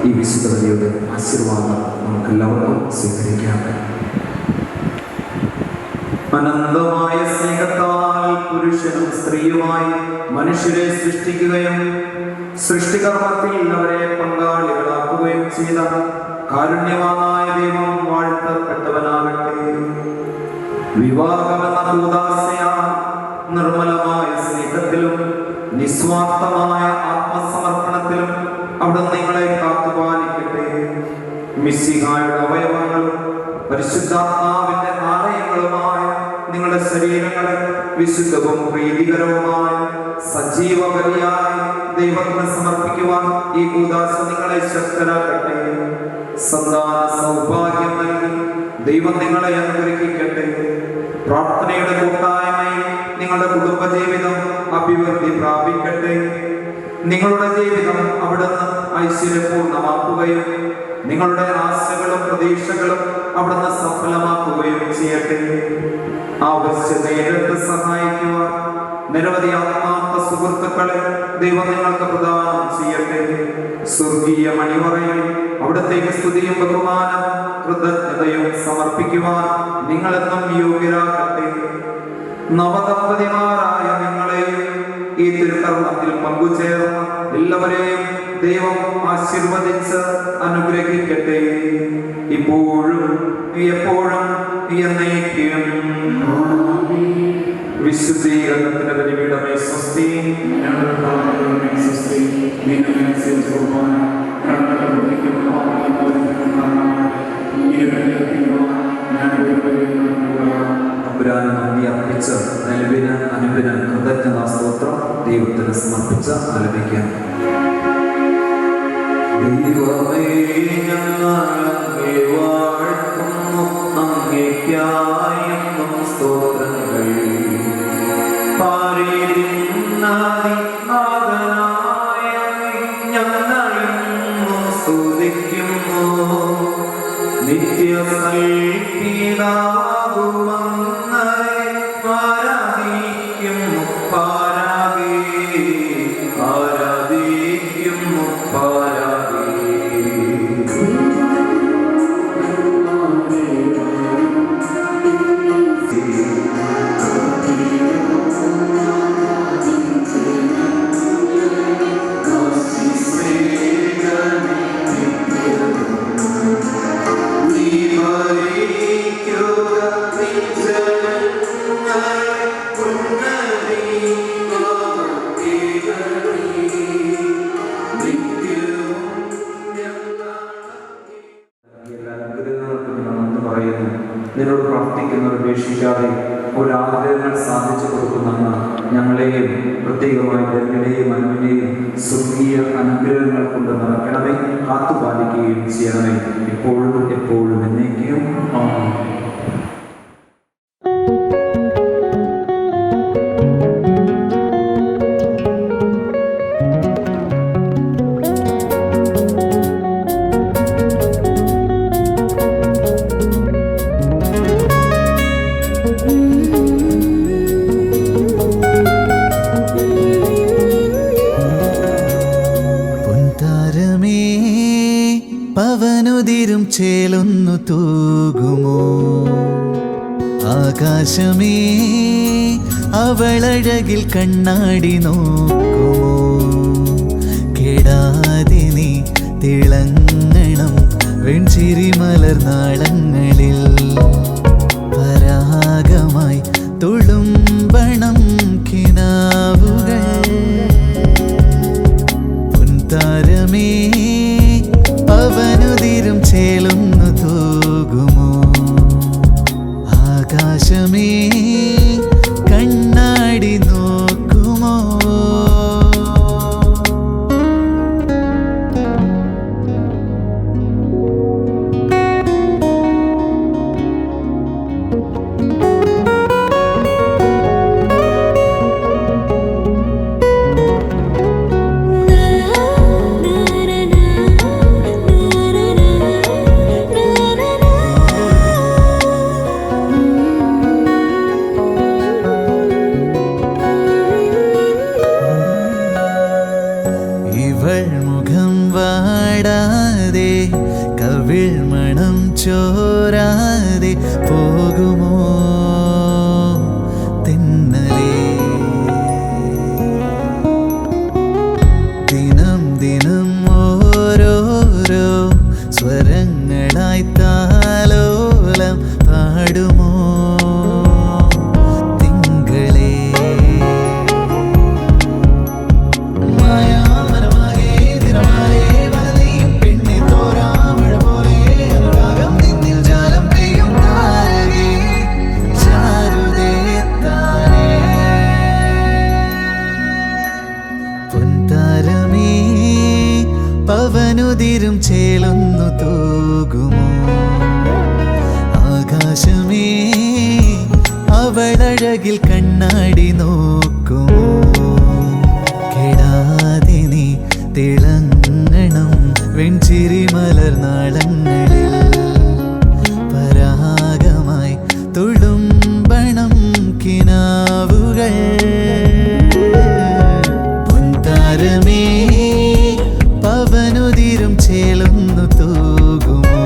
ഈ വിശുദ്ധതയുടെ ആശീർവാദം നമുക്കെല്ലാവർക്കും സ്വീകരിക്കാം. അനന്തമായ സ്നേഹത്താൽ പുരുഷനും സ്ത്രീയുമായി മനുഷ്യരെ സൃഷ്ടിക്കുകയും സൃഷ്ടികർമ്മത്തിൽ അവരെ പങ്കാളികളാക്കുകയും ചെയ്ത കാരുണ്യവാനായ ദൈവം വാഴ്ത്തപ്പെട്ടവനാകട്ടെ. വിവാഹമെന്ന കൂദാശയാൽ നിർമ്മലമായ സ്നേഹത്തിലും നിസ്വാർത്ഥമായ ആത്മസമർപ്പണത്തിലും അവിടുന്ന് നിങ്ങളെ കാത്തുപാലിക്കട്ടെ. മിശിഹായുടെ അവയവങ്ങളും പരിശുദ്ധാത്മാവിന്റെ ആലയങ്ങളുമായ നിങ്ങളുടെ ശരീരങ്ങളെ വിശുദ്ധവും പ്രീതികരവുമായ സജീവ ബലിയായി ദൈവത്തിന് സമർപ്പിക്കുവാൻ ഈ കൂദാശ നിങ്ങളെ ശക്തരാക്കട്ടെ. സന്താന സൗഭാഗ്യം നൽകി ദൈവം നിങ്ങളെ അനുഗ്രഹിക്കട്ടെ. പ്രാർത്ഥനയുടെ കൂട്ടായ്മയിൽ നിങ്ങളുടെ കുടുംബജീവിതം അഭിവൃദ്ധി പ്രാപിക്കട്ടെ. നിങ്ങളുടെ ജീവിതം അവിടുന്ന് ഐശ്വര്യപൂർണമാക്കുകയും നിങ്ങളുടെ ആശകളും പ്രതീക്ഷകളും അവിടുന്ന് സഫലമാക്കുകയും ചെയ്യട്ടെ. ആവശ്യതയിലെടുത്ത് സഹായിക്കുവാൻ നിരവധി ആത്മാർത്ഥ സുഹൃത്തുക്കളെ ദൈവം നിങ്ങൾക്ക് പ്രദാനം ചെയ്യട്ടെ. സ്വർഗീയ മണിവറയിൽ അവിടത്തേക്ക് സ്തുതിയും ബഹുമാനവും കൃതജ്ഞതയും സമർപ്പിക്കുവാൻ നിങ്ങളെന്നും യോഗ്യരാകട്ടെ. നവദമ്പതിമാരായ നിങ്ങളെയും ഈ തിരുക്കർമ്മത്തിൽ പങ്കുചേർന്ന എല്ലാവരെയും ദൈവം ആശീർവദിച്ച് അനുഗ്രഹിക്കട്ടെ. ഇപ്പോഴും എപ്പോഴും എന്നേക്കും. വിശുദ്ധീകരണത്തിന്റെ ബലിപീഠമേ സ്വസ്തി. തമ്പുരാന് നന്ദി അർപ്പിച്ച് നൽവിന് അനുവിന് കൃതജ്ഞതാ സ്തോത്രം ദൈവത്തിന് സമർപ്പിച്ച് ആലപിക്കാം. ദൈവമേ ഞങ്ങളങ്ങേ വാഴ്ത്തുന്നു, അങ്ങേയ്ക്കായെന്നും സ്തോത്രങ്ങൾ. പാരിനാഥനായ ഞങ്ങളിന്നും സ്തുതിക്കുന്നു. നിത്യസൽപിതാകുമങ്ങയെ ആരാധിക്കുന്നു പാരാകേ, ആരാധിക്കുന്നു പാരാകേ. നിന്നോട് പ്രാർത്ഥിക്കുന്നവർ ഉപേക്ഷിക്കാതെ ഒരാഗ്രഹങ്ങൾ സാധിച്ചു കൊടുക്കുന്നെന്ന് ഞങ്ങളെയും പ്രത്യേകമായി ധന്യനെയും അനുവിനെയും സ്വർഗീയ അനുഗ്രഹങ്ങൾ കൊണ്ട് നിറയ്ക്കണമേ, കാത്തുപാലിക്കുകയും ചെയ്യണമേ, ഇപ്പോഴും എപ്പോഴും എന്നേക്കും. ആമേൻ. പവനുതിരും ചേലൊന്നു തൂകുമോ? ആകാശമേ അവളഴകിൽ കണ്ണാടി നോക്കുമോ? കെടാതെ നീ തിളങ്ങണം വെൺചിരി മലർനാളങ്ങളിൽ. പരാഗമായി തുളുമ്പണം കിനാവുകൾ. പൊൻതാരമേ പവനുതിരും ചേലൊന്നു തൂകുമോ? ആകാശമേ കണ്ണാടി നോക്കുമോ? ചോരാതെ പോകുമോ തെന്നലേ? ദിനം ദിനം ഓരോരോ സ്വരങ്ങളായി താലോലം പാടുമോ തിങ്കളേ? മായാമനമാകെ ദിനമാലേ വലതയും പെണ്ണെ തോരാമഴ പോലെ അനുരാഗം നിന്നിൽ ജാലം പെയ്യും താരകേ ചാരുതേ താനേ. പൊൻതാരമേ പവനുതിരും ചേലൊന്നു തൂകുമോ? ആകാശമേ അവളഴകിൽ കണ്ണാടി നോക്കുമോ? കെടാതെ നീ തിളങ്ങണം വെൺചിരി മലർനാളങ്ങളിൽ പരാഗമായി തുളുമ്പണം കിനാവുകൾ. പൊൻതാരമേ പവനുതിരും ചേലൊന്നു തൂകുമോ?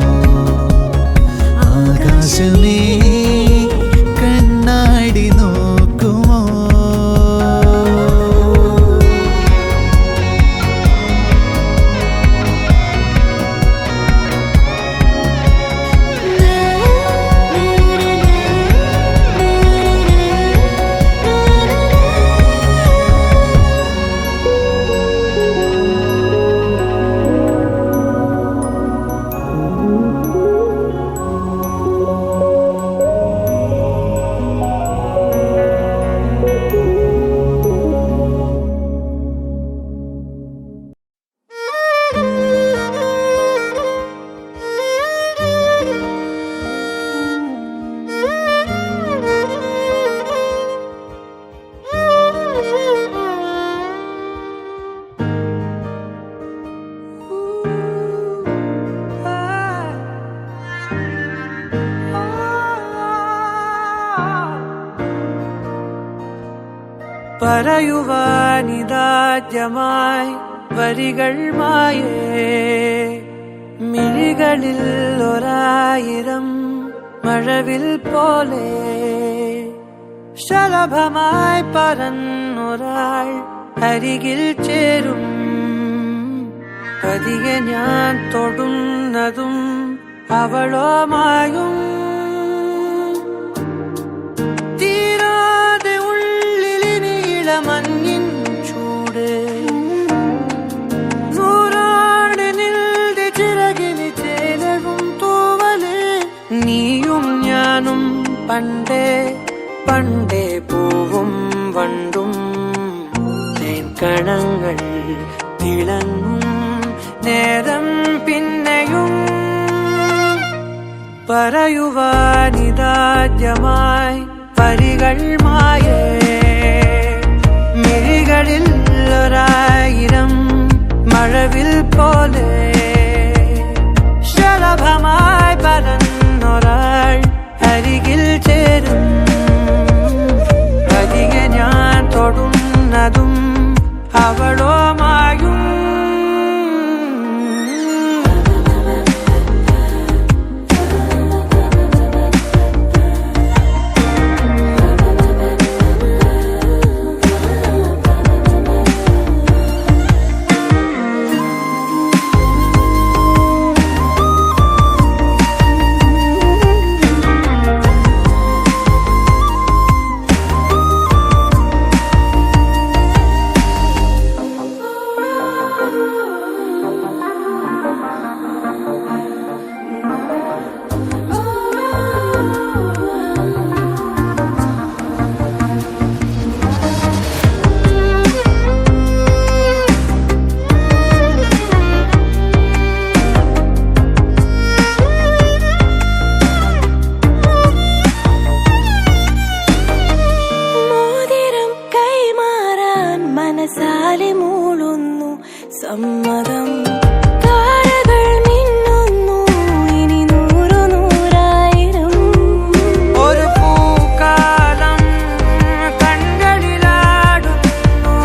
ആകാശമേ കണ്ണാടി നോക്കുമോ? പറയുവാനിതാദ്യമായി വരികൾ മായേ മിഴികളിൽ ഒരായിരം മഴവിൽ പോലെ ശലഭമായി പറന്നൊരാൾ അരികിൽ ചേരും. പതിയെ ഞാൻ തൊടുന്നതും അവളോ മായും. തീരാതെ ഉള്ളിലിനിള മഞ്ഞിൻ ചൂട് നൂറാണ് നിൽടെ ചിറകിന് ചേലവും തൂവല്. നീയും ഞാനും പണ്ടേ പണ്ടേ പൂവും വണ്ടും തേൻകണങ്ങൾ തിളങ്ങും നേരം പിന്നെയും. പറയുവാനിതാദ്യമായി വരികൾ മായേ മിഴികളിൽ ഒരായിരം മഴവിൽ പോലെ ശലഭമായി പറന്നൊരാൾ അരികിൽ ചേരും. പതിയെ ഞാൻ തൊടുന്നതും അവളോ മായും. മനസാലെ മൂളുന്നു സമ്മതം. താരകൾ മിന്നുന്നു ഇനി നൂറു നൂറായിരം. ഒരു പൂക്കാലം കൺകളിലാടുന്നു.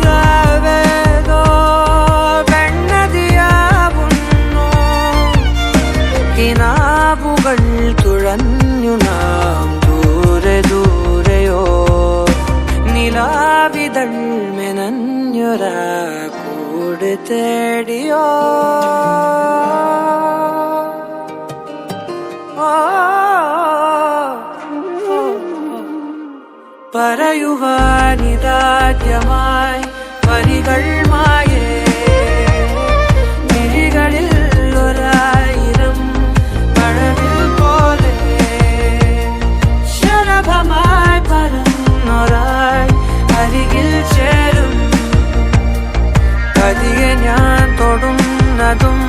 രാവേതോ വെണ്ണതിയാവുന്നു. തേടിയോ പറയുവാനിതാദ്യമായി വരികൾ മായേ മിഴികളിൽ ഒരായിരം മഴവിൽ പോലെ ശലഭമായി പറന്നൊരായി അരികിൽ ചേരും പതിയെ ഞാൻ തൊടുന്നതും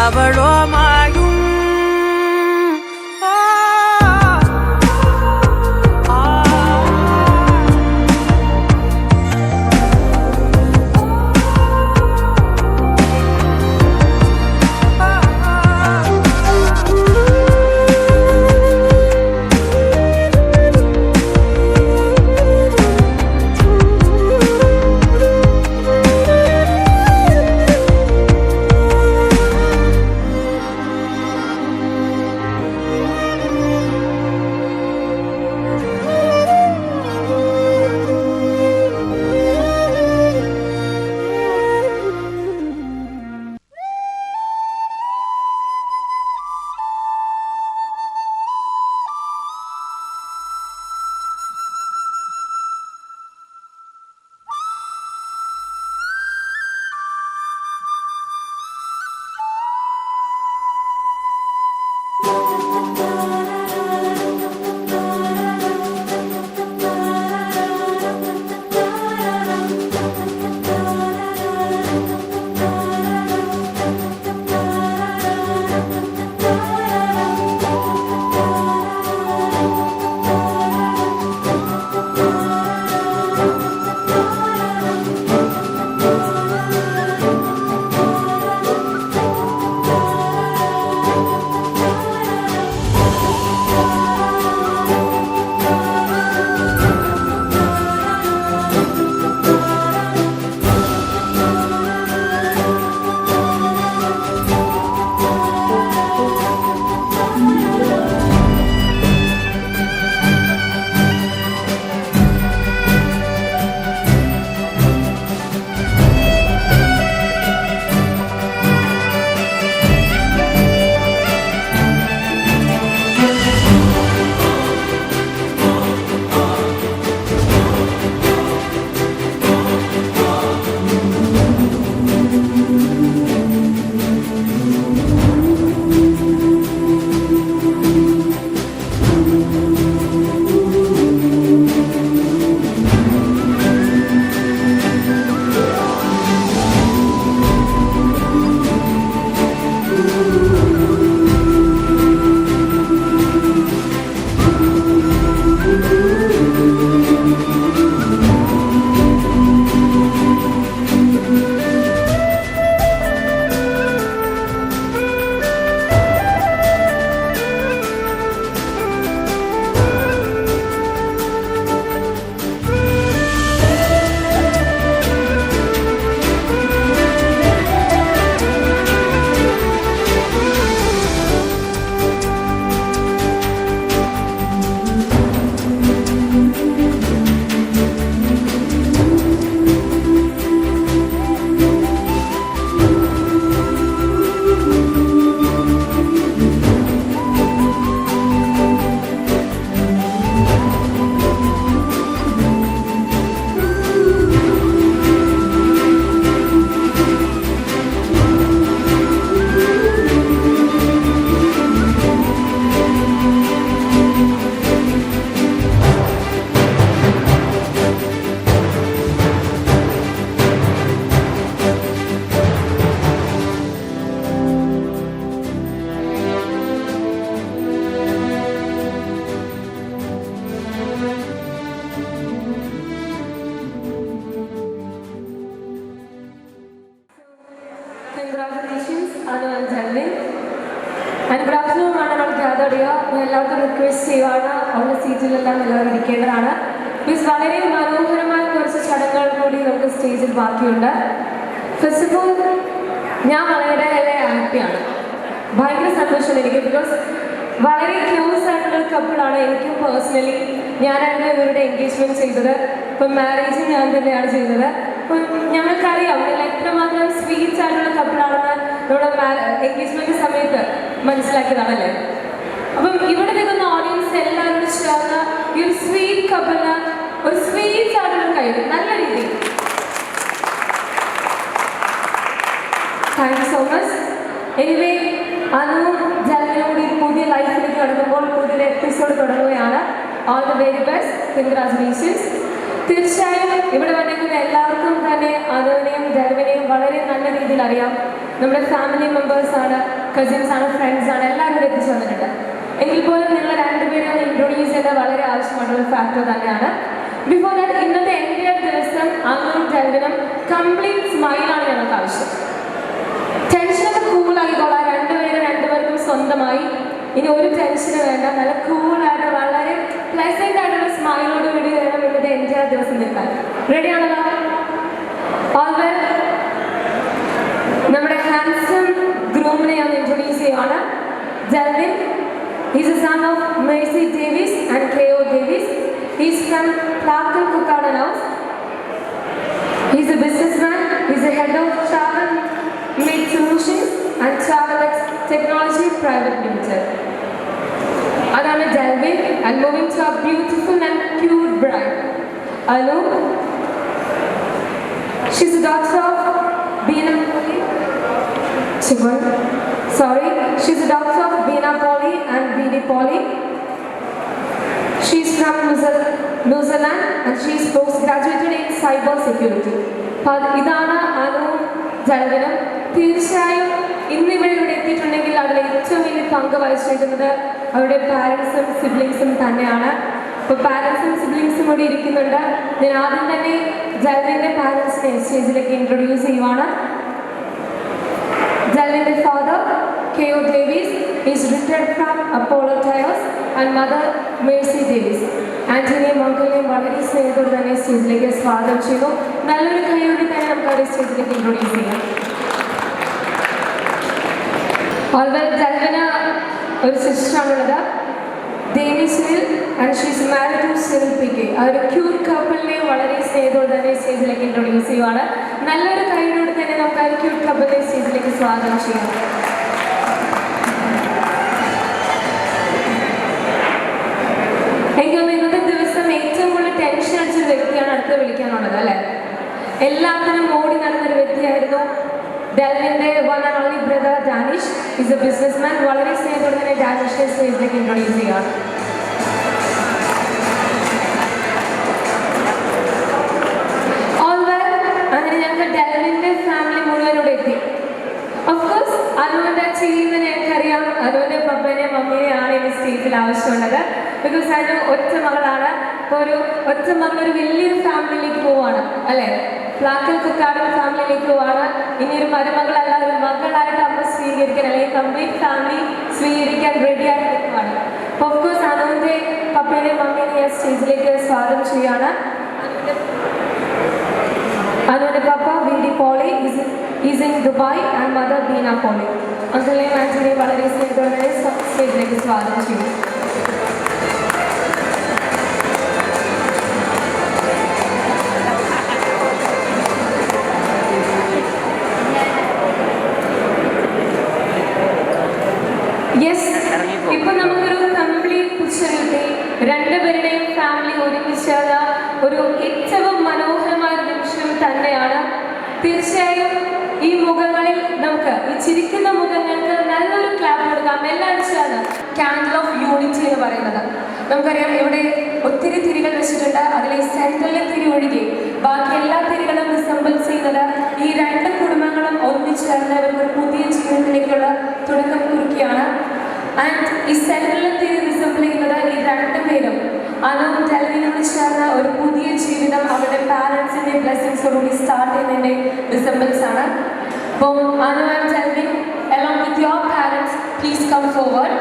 അവളോമായും എല്ലാവർക്കും റിക്വസ്റ്റ് ചെയ്യുവാണ് ഉള്ള സീറ്റിലെല്ലാം എല്ലാവരും ഇരിക്കേണ്ടതാണ്. മീൻസ് വളരെ മനോഹരമായ കുറച്ച് ചടങ്ങുകൾ കൂടി നമുക്ക് സ്റ്റേജിൽ ബാക്കിയുണ്ട്. ഫസ്റ്റ് ഓഫ് ഓൾ ഞാൻ വളരെ ഹാപ്പിയാണ്, ഭയങ്കര സന്തോഷമാണ് എനിക്ക്. ബിക്കോസ് വളരെ ക്ലോസ് ആയിട്ടുള്ളൊരു കപ്പിളാണ്. എനിക്കും പേഴ്സണലി ഞാനായിരുന്നു ഇവരുടെ എൻഗേജ്മെൻറ്റ് ചെയ്തത്. ഇപ്പം മാരേജ് ഞാൻ തന്നെയാണ് ചെയ്തത്. അപ്പം ഞങ്ങൾക്കറിയാം നിങ്ങൾ എത്രമാത്രം സ്വീറ്റ്സ് ആയിട്ടുള്ള കപ്പിളാണെന്ന് നമ്മുടെ എൻഗേജ്മെന്റ് സമയത്ത് മനസ്സിലാക്കിയതാണല്ലേ. അപ്പം ഇവിടെ നിൽക്കുന്ന ഓഡിയൻസ് എല്ലാവരോടും ചേർന്ന് ഈ ഒരു സ്വീറ്റ് കപ്പിളിന് ഒരു സ്വീറ്റ്സ് ആയിട്ടുള്ള കഴിവ് നല്ല രീതിയിൽ. Thank you so much. Anyway അനുവും ജാലിനും കൂടി പുതിയ ലൈഫിലേക്ക് കടക്കുമ്പോൾ പുതിയൊരു എപ്പിസോഡ് തുടങ്ങുകയാണ്. All the very best, congratulations. തീർച്ചയായും ഇവിടെ വന്നിരിക്കുന്ന എല്ലാവർക്കും തന്നെ അനുവിനെയും ജാലിനെയും വളരെ നല്ല രീതിയിൽ അറിയാം. നമ്മുടെ ഫാമിലി മെമ്പേഴ്സാണ്, കസിൻസാണ്, ഫ്രണ്ട്സാണ്, എല്ലാവരും എത്തിച്ചു വന്നിട്ടുണ്ട്. എങ്കിൽ പോലും നിങ്ങൾ രണ്ടുപേരും ഒന്ന് ഇൻട്രൊഡ്യൂസ് ചെയ്ത വളരെ ആവശ്യമായിട്ടുള്ള ഫാക്ടർ തന്നെയാണ്. ബിഫോർ ദാറ്റ് ഇന്നത്തെ എൻ്റെ ദിവസം അനുവും ജാലിനും കംപ്ലീറ്റ് സ്മൈലാണ് ഞങ്ങൾക്ക് ആവശ്യം. ടെൻഷനൊക്കെ കൂളായിക്കോളാം, രണ്ടുപേർക്കും സ്വന്തമായി. ഇനി ഒരു ടെൻഷന് വേണ്ട, നല്ല കൂളായിട്ട് വളരെ പ്ലസന്റ് ആയിട്ടുള്ള സ്മൈലോട് കൂടി വേണം ഇന്നത്തെ എൻ്റെ ദിവസം നിൽക്കാൻ. റെഡിയാണല്ലോ? ഓൾവെൽ നമ്മുടെ ഹാൻസം ഗ്രൂമിനെ ഞാൻ ഇൻട്രൊഡ്യൂസ് ചെയ്യുകയാണ്. Jalvin, he's a son of Mercy Davis and K.O. Davis. He's from Plakkal Kukkada House. He's a businessman. He's the head of Travel Made Solutions and Travelex Technology Private Limited. Adana Jalvin, and moving to a beautiful and cute bride. Anu, she's a daughter of Beena Polly. She's a daughter of Beena Polly and B.D. Polly. She's from New Zealand and she's postgraduated in cyber security. ഇതാണ് അനു ജൽവിനും. തീർച്ചയായും ഇന്നിവിടെ എത്തിയിട്ടുണ്ടെങ്കിൽ അതിൽ ഏറ്റവും വലിയ പങ്ക് വഹിച്ചിരിക്കുന്നത് അവരുടെ പാരൻസും സിബ്ലിങ്സും തന്നെയാണ്. അപ്പോൾ പാരൻസും സിബ്ലിങ്സും കൂടി ഇരിക്കുന്നുണ്ട്. ഞാൻ ആദ്യം തന്നെ ജൽവിൻ്റെ പാരൻസിനെ സ്റ്റേജിലേക്ക് ഇൻട്രൊഡ്യൂസ് ചെയ്യുവാണ്. ജൽവിൻ്റെ father K.O. Davis is retired from Apollo Tyres and mother Mercy Davis. ആന്റണിയും മംഗളിനെയും വളരെ സ്നേഹത്തോടെ തന്നെ സ്റ്റേജിലേക്ക് സ്വാഗതം ചെയ്തു. നല്ലൊരു കൈയോടെ തന്നെ നമുക്ക് അവരെ സ്റ്റേജിലേക്ക് ഇൻട്രൊഡ്യൂസ് ചെയ്യാം. ഓൾവെൽ ജൽവിന് ഒരു സിസ്റ്ററാണുള്ളത്, ദേവിസ്വിൽ, and she's married to Sinil PK. ആ ഒരു ക്യൂട്ട് കപ്പിളിനെ വളരെ സ്നേഹത്തോടെ തന്നെ സ്റ്റേജിലേക്ക് ഇൻട്രൊഡ്യൂസ് ചെയ്യുവാണ്. നല്ലൊരു കൈയോടെ തന്നെ നമുക്ക് ആ ഒരു ക്യൂട്ട് കപ്പിളിനെ സ്റ്റേജിലേക്ക് സ്വാഗതം ചെയ്യാം. എനിക്കൊന്ന് ഇന്നത്തെ ദിവസം ഏറ്റവും കൂടുതൽ ടെൻഷൻ അടിച്ചൊരു വ്യക്തിയാണ് അടുത്ത് വിളിക്കാനുള്ളത് അല്ലേ. എല്ലാത്തിനും ഓടി നടന്നൊരു വ്യക്തിയായിരുന്നു ഡെൽവിൻ്റെ one and only brother Danish. Is a businessman. വളരെ സ്നേഹത്തോടെ തന്നെ ഡാനിഷിനെ സ്റ്റേജിലേക്ക് ഇൻട്രൊഡ്യൂസ് ചെയ്യുകയാണ്. ഓൾ വെൽ, അങ്ങനെ ഞങ്ങൾക്ക് ഡെൽവിൻ്റെ ഫാമിലി മുഴുവനോടെ എത്തി. ഓഫ്കോഴ്സ് അനുവിൻ്റെ ചെയ്യുന്നത് ഞങ്ങൾക്കറിയാം. അനുവിൻ്റെ പപ്പനെയും മമ്മീനെയാണ് ഇനി സ്റ്റേജിൽ ആവശ്യമുള്ളത്. ബിക്കോസ് അനു ഒറ്റ മകളാണ്. ഇപ്പോൾ ഒരു ഒറ്റ മകൾ ഒരു വലിയൊരു ഫാമിലിയിലേക്ക് പോവുകയാണ് അല്ലേ. പ്ലാക്കൽ കുക്കാടൻ ഫാമിലിയിലേക്ക് പോവാണ്. ഇനി ഒരു മരുമകളല്ല, ഒരു മകളായിട്ട് അമ്മ സ്വീകരിക്കാൻ അല്ലെങ്കിൽ കംപ്ലീറ്റ് ഫാമിലി സ്വീകരിക്കാൻ റെഡിയായിട്ട് നിൽക്കുകയാണ്. അപ്പോൾ ഓഫ്കോഴ്സ് അനുവിൻ്റെ പപ്പേനെയും മമ്മീനെ ഞാൻ സ്റ്റേജിലേക്ക് സ്വാഗതം ചെയ്യുകയാണ്. അനുവിൻ്റെ പപ്പ B.D. Polly is in Dubai and mother Beena Polly. അങ്കിളിനെയും ആന്റിനെയും വളരെ സ്നേഹത്തോടെ സ്റ്റേജിലേക്ക് സ്വാഗതം ചെയ്യും. യെസ്, ഇപ്പൊ നമുക്കൊരു കംപ്ലീറ്റ് പിക്ചർ കിട്ടി. രണ്ടുപേരുടെയും ഫാമിലി ഒരുമിച്ചുള്ള ഒരു ഏറ്റവും മനോഹരമായ നിമിഷം തന്നെയാണ്. തീർച്ചയായും ഈ മുഖങ്ങളിൽ നമുക്ക് ഈ ചിരിക്കുന്ന മുഖങ്ങൾക്ക് നല്ലൊരു ക്ലാപ്പ് കൊടുക്കാം. എല്ലാവരും ചേർന്ന് ക്യാൻഡിൽ ഓഫ് യൂണിറ്റി എന്ന് പറയുന്നത് നമുക്കറിയാം. ഇവിടെ ഒത്തിരി തിരികൾ വെച്ചിട്ടുണ്ട്. അതിൽ ഈ സെൻട്രലിലെ തിരി ഒഴികെ ബാക്കി എല്ലാ തിരികളും റിസംബിൾ ചെയ്യുന്നത് ഈ രണ്ട് കുടുംബങ്ങളും ഒന്നിച്ചേർന്ന് ഒരു പുതിയ ജീവിതത്തിലേക്കുള്ള തുടക്കം കുറിക്കുകയാണ്. ആൻഡ് ഈ സെൻട്രലിലെ തിരി റിസംബിൾ ചെയ്യുന്നത് ഈ രണ്ടുപേരും അനുവും ജൽവിനും ചേർന്ന ഒരു പുതിയ ജീവിതം അവരുടെ പാരൻസിൻ്റെ ബ്ലെസ്സിങ്സോടുകൂടി സ്റ്റാർട്ട് ചെയ്യുന്നതിൻ്റെ റിസംബിൾസ് ആണ്. അപ്പോൾ Anu and Jelvin along with your parents please come forward.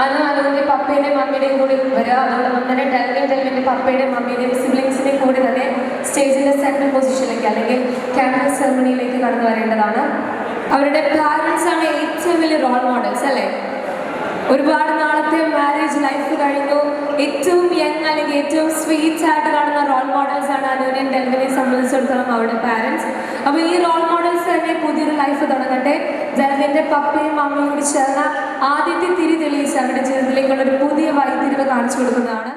അനുവിൻ്റെ പപ്പയുടെയും മമ്മിയുടെയും കൂടി വരിക. അതോടൊപ്പം തന്നെ ഡെൽവിൻ്റെ പപ്പയുടെയും മമ്മിയുടെയും സിബ്ലിങ്സിൻ്റെയും കൂടി തന്നെ സ്റ്റേജിൻ്റെ സെൻട്രൽ പൊസിഷനിലേക്ക് അല്ലെങ്കിൽ ക്യാമ്പസ് സെറമണിയിലേക്ക് കടന്നു വരേണ്ടതാണ്. അവരുടെ പാരൻസാണ് ഏറ്റവും വലിയ റോൾ മോഡൽസ് അല്ലേ. ഒരുപാട് നാളത്തെ മാരേജ് ലൈഫ് കഴിഞ്ഞു ഏറ്റവും യങ് അല്ലെങ്കിൽ ഏറ്റവും സ്വീറ്റ് ആയിട്ട് കാണുന്ന റോൾ റോൾ മോഡൽസ് ആണ് അനുവിനെയും ഡെൽവിനെ സംബന്ധിച്ചിടത്തോളം അവരുടെ പാരൻസ്. അപ്പോൾ ഈ റോൾ മോഡൽസ് തന്നെ പുതിയൊരു ലൈഫ് തുടങ്ങട്ടെ. ഡെൽവിൻ്റെ പപ്പയും അമ്മയും കൂടി ചേർന്ന ആദ്യത്തെ തിരി തെളിയിച്ച് അവരുടെ ജീവിതത്തിലേക്കുള്ള ഒരു പുതിയ വഴിത്തിരിവ് കാണിച്ചു കൊടുക്കുന്നതാണ്.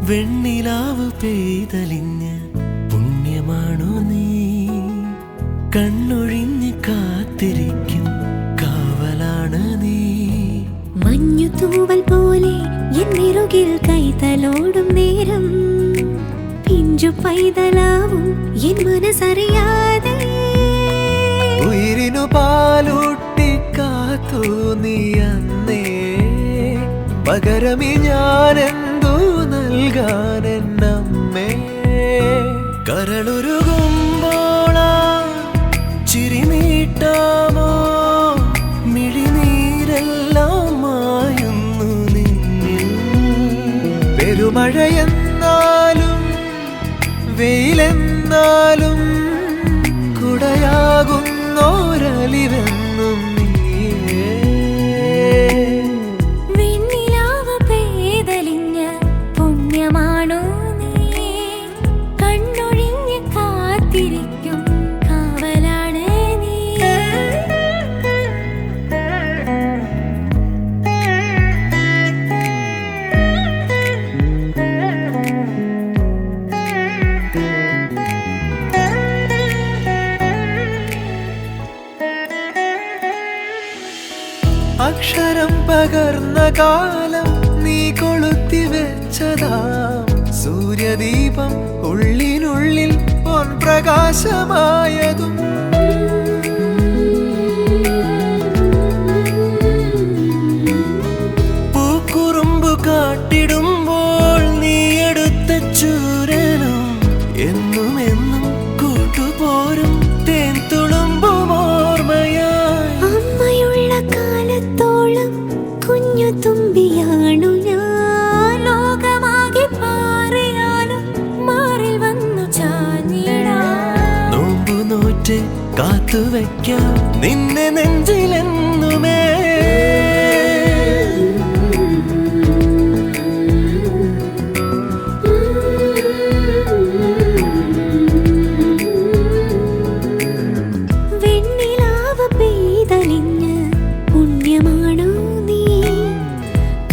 വെണ്ണിലാവ് പെയ്തലിഞ്ഞ് പുണ്യമാണോ നീ കണ്ണൊഴിഞ്ഞ് കാത്തിരിക്കും കാവലാണ് നീ മഞ്ഞു തൂവൽ പോലെ എന്നിറുകിൽ കൈതലോടും നേരം പിഞ്ചു പൈതലാവും എൻ മനസ്സറിയാതെ ഉയിരിനു പാലൂട്ടി കാത്തു നീ അന്നേ പകരമി ഞാനെന്തോ നൽകാനെന്നമ്മേ കരളുരുകുമ്പോളാ ചിരി നീട്ടാമോ മിഴിനീരെല്ലാം മായുന്നു നിന്നിൽ പെരുമഴയെന്നാലും വെയിലെന്നാലും കുടയാകുന്നോരലിവെന്നും നീയേ വെണ്ണിലാവ് പെയ്തലിഞ്ഞ പുണ്യമാണോ നീ കണ്ണൊഴിഞ്ഞ് കാത്തിരിക്കും കാവലാണ് നീ അക്ഷരം പകർന്ന കാലം നീ കൊളുത്തി വെച്ചതാം സൂര്യദീപം ഉള്ളിനുള്ളിൽ പൊൻപ്രകാശമായതും മഞ്ഞു തുമ്പിയാണു ഞാൻ ലോകമാകെ പാറിയാലും മാറിൽ വന്നു ചാഞ്ഞിടാം നോമ്പു നോറ്റ് കാത്തുവയ്ക്കാം നിന്നെ നെഞ്ചിലെന്നുമേ വെണ്ണിലാവ് പെയ്തലിഞ്ഞ് പുണ്യമാണോ നീ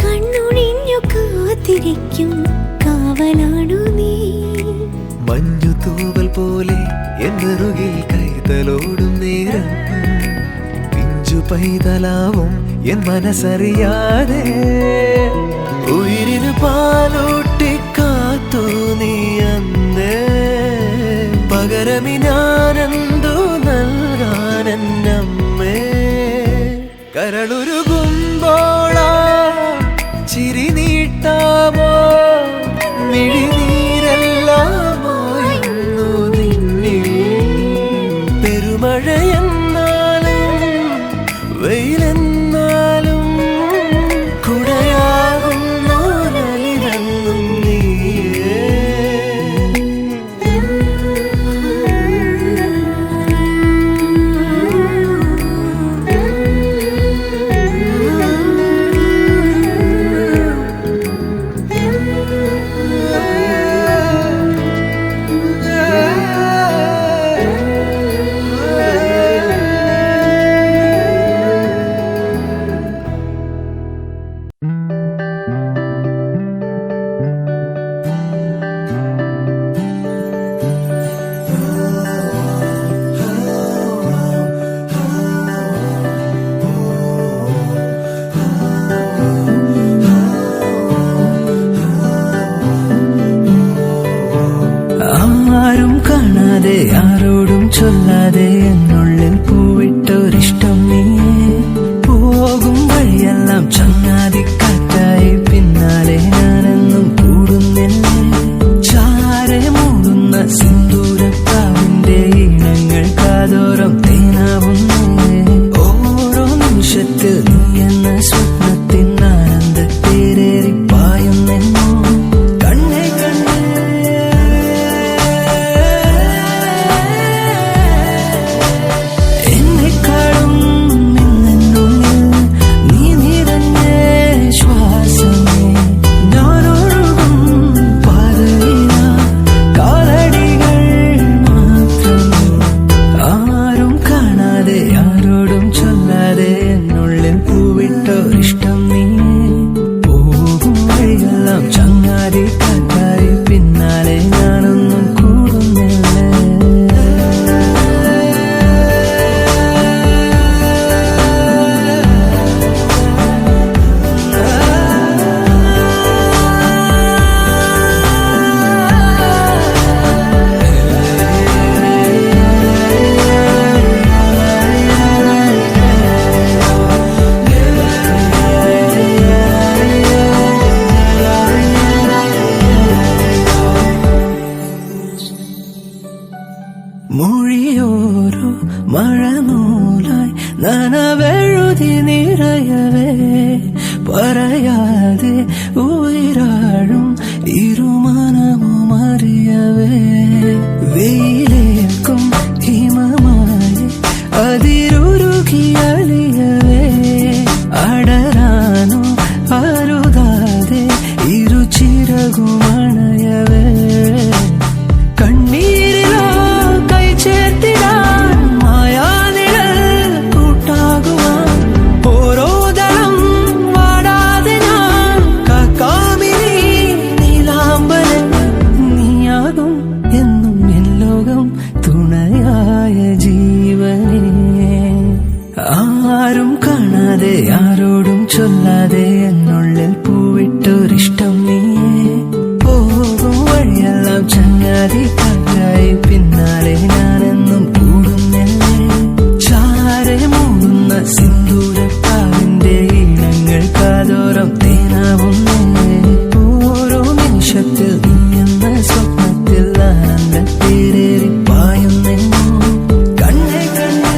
കണ്ണുണിഞ്ഞു കാത്തിരിക്കും കാവലാണു നീ മഞ്ഞു തൂവൽ പോലെ എന്നറുകിൽ കൈതലോടും നേരം പിഞ്ചു പൈതലാവും എൻ മനസ്സറിയാതെ ഉയിരിന് പാലൂട്ടി കാത്തു നീ അന്ന് പകരമി ഞാനെന്തു നൽകാനെന്നമ്മേ കരളുരുകുമ്പോളാ ചിരി നീട്ടാമോ മിഴിനീരെല്ലാമായിരുന്നു നിന്നിൽ പെരുമഴയെന്നാലും വെയിലെന്നാലും കുടയാകുന്നോരലിവെന്നും നീയേ ആരും കാണാതെ ആരോടും ചൊല്ലാതെ എന്നുള്ളിൽ പൂവിട്ടൊരിഷ്ടം നീയേ പോകും വഴിയെല്ലാം ചങ്ങാതിക്കാറ്റായി പിന്നാലെ ഞാനെന്നും കൂടുന്നില്ലേ ചാരെ മൂടുന്ന സിന്ദൂരത്താവിന്റെ ഈണങ്ങൾ കാതോരം തേനാവുന്നേ ഓരോ നിമിഷത്തിൽ നീ എന്ന സ്വപ്നത്തിൻ ആനന്ദത്തേരേറി പായുന്നെന്നോ കണ്ണേ കണ്ണേ എന്നെക്കാളും നിന്നുള്ളിൽ നീ നിറഞ്ഞേ ശ്വാസമേ ഞാനൊഴുകും പാതയില കാലടികൾ മാത്രമേ ആരും കാണാതെ ആരോടും ചൊല്ലാതെ എന്നുള്ളിൽ പൂവിട്ടൊരിഷ്ടം നീ പോകും വഴിയെല്ലാം ചങ്ങാതി കാറ്റായി പിന്നാലെ ഞാനൊന്നും കൂടുന്നില്ല മൊഴിയോരോ മഴനൂലായി നനവെഴുതി നിറയവേ പറയാതെ ഉയരാഴും ഇരുമനവും അറിയവേ വെയിലേൽക്കും ഹിമമായി അതിരുരുകിയലിയവേ അടരാനോ അരുതാതെ ഇരുചിറകുമണയവേ കണ്ണീരിലോ കൈ ചേർത്തിടാൻ മായാനിഴൽ കൂട്ടാകുവാൻ ഓരോ ദളം വാടാതെ ഞാൻ കാക്കാമിനി നീലാമ്പലൻ നീയാകും എന്നും എൻ ലോകം തുണയായ ജീവനേ ആരും കാണാതെ ആരോടും ചൊല്ലാതെ എന്നുള്ളിൽ പൂവിട്ടൊരിഷ്ടം നീയേ പോകും വഴിയെല്ലാം ചങ്ങാതി കാറ്റായി പിന്നാലെ ഞാനെന്നും കൂടുന്നില്ലേ ചാരെ മൂടുന്ന സിന്ദൂരത്താവിന്റെ ഈണങ്ങൾ കാതോരം തേനാവുന്നേ ഓരോ നിമിഷത്തിൽ നീ എന്ന സ്വപ്നത്തിൽ ആനന്ദത്തേരേറി പായുന്നെന്നോ കണ്ണേ കണ്ണേ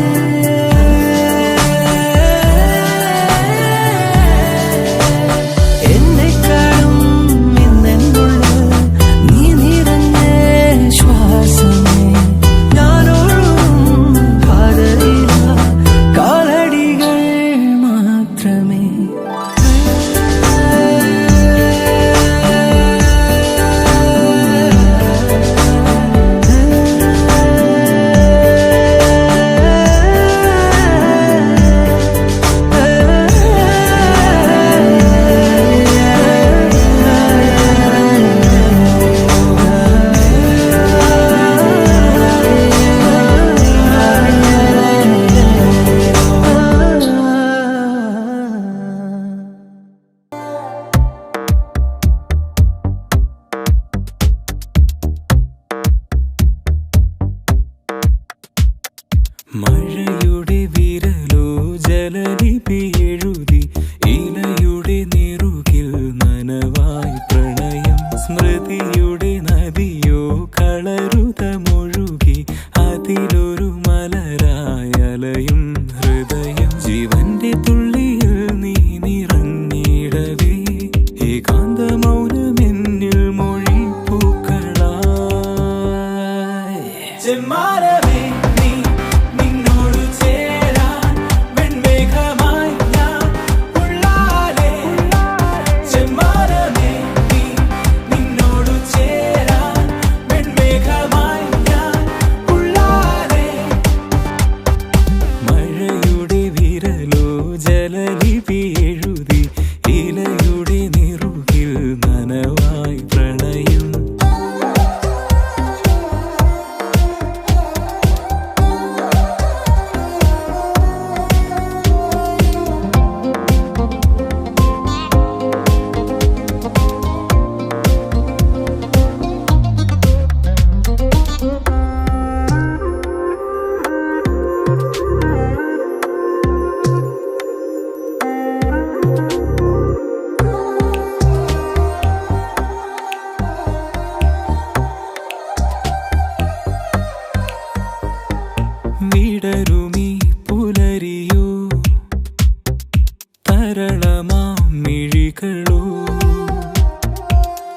കളമാം മിഴികളോ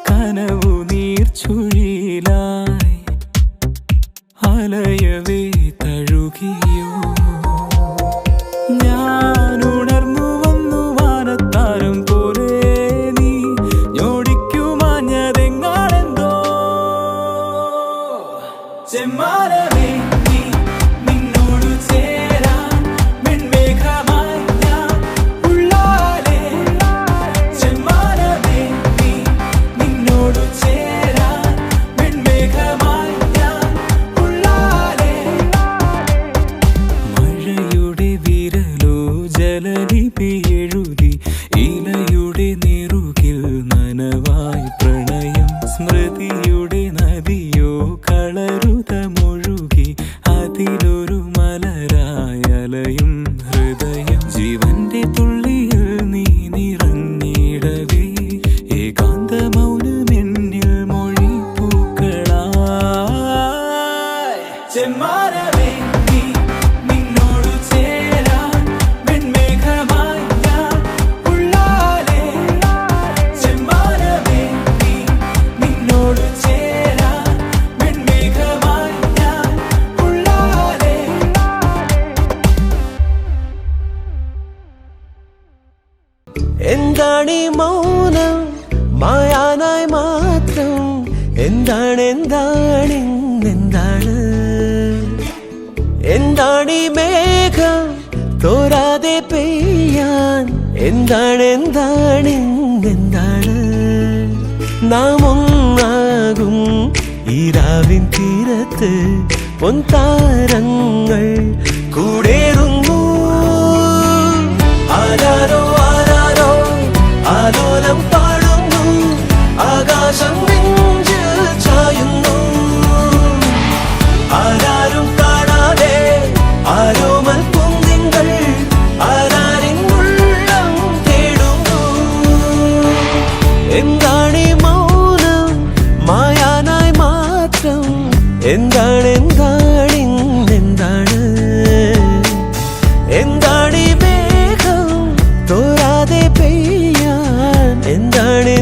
കനവു നീർച്ചുഴിയിലായി അലയവേ തഴുകിയോ ഞാൻ ഉണർന്നു വന്നു വാനത്താരം പോലെ നീ ഞോടിക്കുമാഞ്ഞതെങ്ങാണെന്തോ ചെമ്മാനമേ നീ നിന്നോടു ചേരാൻ വെൺമേഘമായി ഞാൻ ഉള്ളാലെ ചെമ്മാനമേ നീ നിന്നോടു ചേരാൻ വെൺമേഘമായി ഞാൻ ഉള്ളാലെ മഴയുടെ വിരലോ ജലലിപി എഴുതി ഇലയുടെ നെറുകിൽ നനവായി പ്രണയം സ്മൃതിയുടെ നദിയോ കളരുതമൊഴുകി അതിലൊരു മലരായലയും ഹൃദയം ജീവന്റെ തുള്ളിയിൽ നീ നിറഞ്ഞിടവേ ഏകാന്ത മൗനമെന്നിൽ മൊഴി പൂക്കളായി ചെമ്മാനമേ നീ നിന്നോടു ചേരാൻ വെൺമേഘമായി ഞാൻ ഉള്ളാലെ ചെമ്മാനമേ നീ നിന്നോടു ചേരാൻ വെൺമേഘമായി ഞാൻ ഉള്ളാലെ എന്താണീ മൗനം മായാനായി മാത്രം എന്താണ് എന്താണീ മേഘം തോരാതെ പെയ്യാൻ എന്താണ് നാം ഒന്നാകും ഈ രാവിൻ തീരത്ത് പൊൻതാരങ്ങൾ കൂടേറുന്നു ആരാരോ ആലോലം പാടുന്നു ആകാശം നെഞ്ചിൽ ചായുന്നു ആരാരും കാണാതെ ആരോമൽ കുന്നിങ്ങൾ ആരാരിൻ ഉള്ളം തേടുന്നു എന്താണീ മൗനം മായാനായി മാത്രം എന്താണ് എന്താണീ മേഘം തോരാതെ പെയ്യാൻ എന്താണ്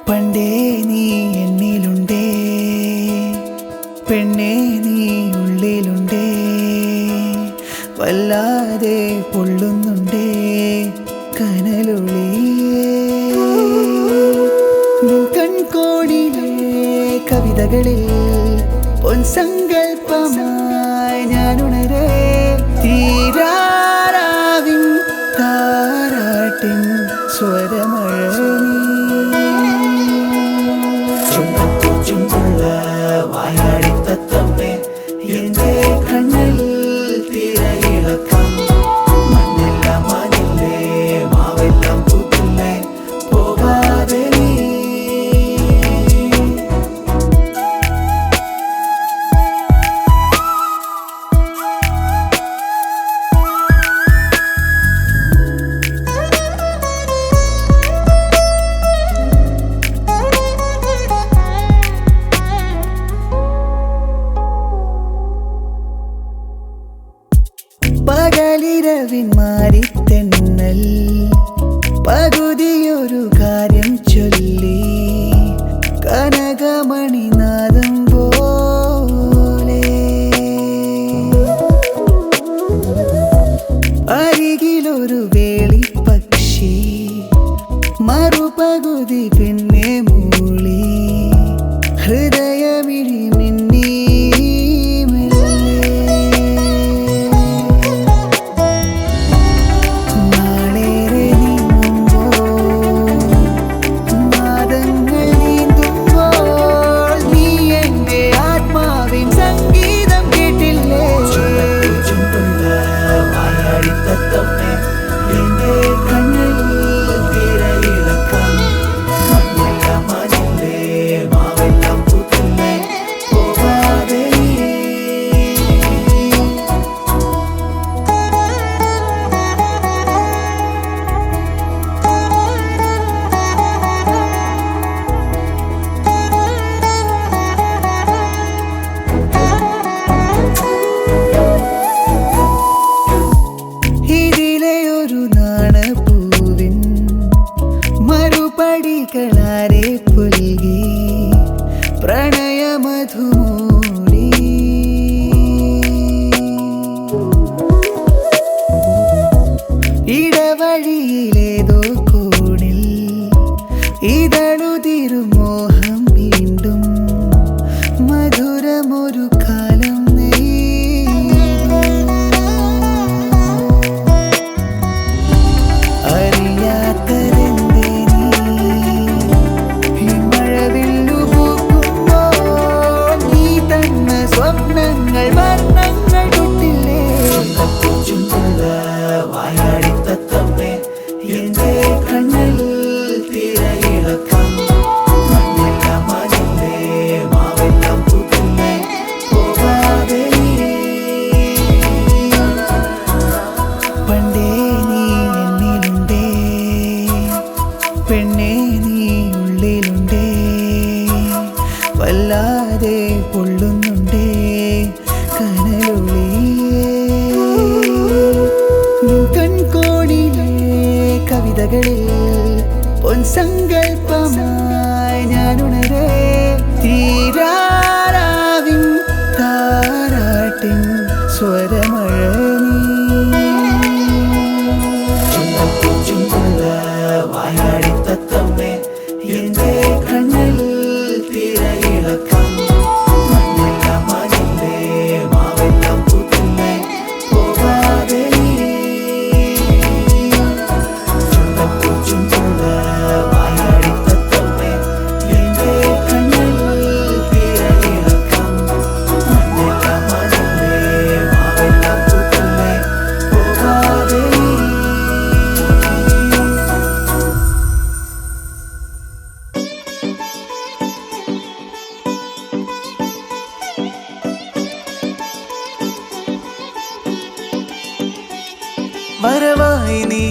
പണ്ടേ നീ എന്നിലുണ്ടേ, പെണ്ണേ നീ ഉള്ളിലുണ്ടേ, വല്ലാതെ പൊള്ളുന്നുണ്ടേ കനലൊളിയേ. കൺകോണിലെ കവിതകളിൽ പൊൻസങ്കൽപ്പമായി ഞാനുണരേ, തീരാറാവിൻ താരാട്ടിൻ സ്വരമഴ ചുണ്ടുള്ള വായാടിത്തത്തമ്മേ, എന്റെ കണ്ണിൽ തിരയിളക്കം. മണ്ണെല്ലാം മഞ്ഞില്ലേ, മാവെല്ലാം പൂത്തില്ലേ, പോകാതെ നീ. പകലിരവിൻ മാറിത്തെന്നൽ പകുതിയൊരു കാര്യം ചൊല്ലി, കനകമണിനാദം പോലെ അരികിലൊരു വേളിപ്പക്ഷി മറുപകുതി പിന്നെ മൂളി, ഹൃദയമിഴി മിന്നി കളാരെ പുൽകി പ്രണയമധുമൂടി, ഇടവഴിയിലേതോ കോണിൽ ഇതളുതിരുമോഹം വീണ്ടും മധുരമൊരു കാലം അറിയാത്തതെന്തേ സ്വപ്നങ്ങൾ വർണ്ണങ്ങൾ തൊട്ടില്ലേ. ചുണ്ടുള്ള വായാടിത്തത്തമ്മേ, എന്റെ കണ്ണിൽ തിരയിളക്കം. മണ്ണെല്ലാം മഞ്ഞില്ലേ, മാവെല്ലാം പൂത്തില്ലേ, പോകാതെ പണ്ടേ നീ എന്നിലുണ്ടേ, പെണ്ണേ നീ ഉള്ളിലുണ്ടേ, വല്ലാതെ പൊള്ളുന്നുണ്ടേ കനലൊളിയേ. കൺകോണിലെ കവിതകളിൽ പൊൻസങ്കൽപ്പമായി ഞാനുണരേ, തീരാറാവിൻ താരാട്ടിൻ സ്വരമഴ ചുണ്ടുള്ള വായാടിത്തത്തമ്മേ, എന്റെ കണ്ണിൽ തിരയിളക്കം. മണ്ണെല്ലാം മഞ്ഞില്ലേ, മാവെല്ലാം പൂത്തില്ലേ, പോകാതെ ചുണ്ടുള്ള വായാടിത്തത്തമ്മേ, എന്റെ കണ്ണിൽ തിരയിളക്കം. മണ്ണെല്ലാം മഞ്ഞില്ലേ, മാവെല്ലാം പൂത്തില്ലേ, പോകാതെ. വരവായി നീ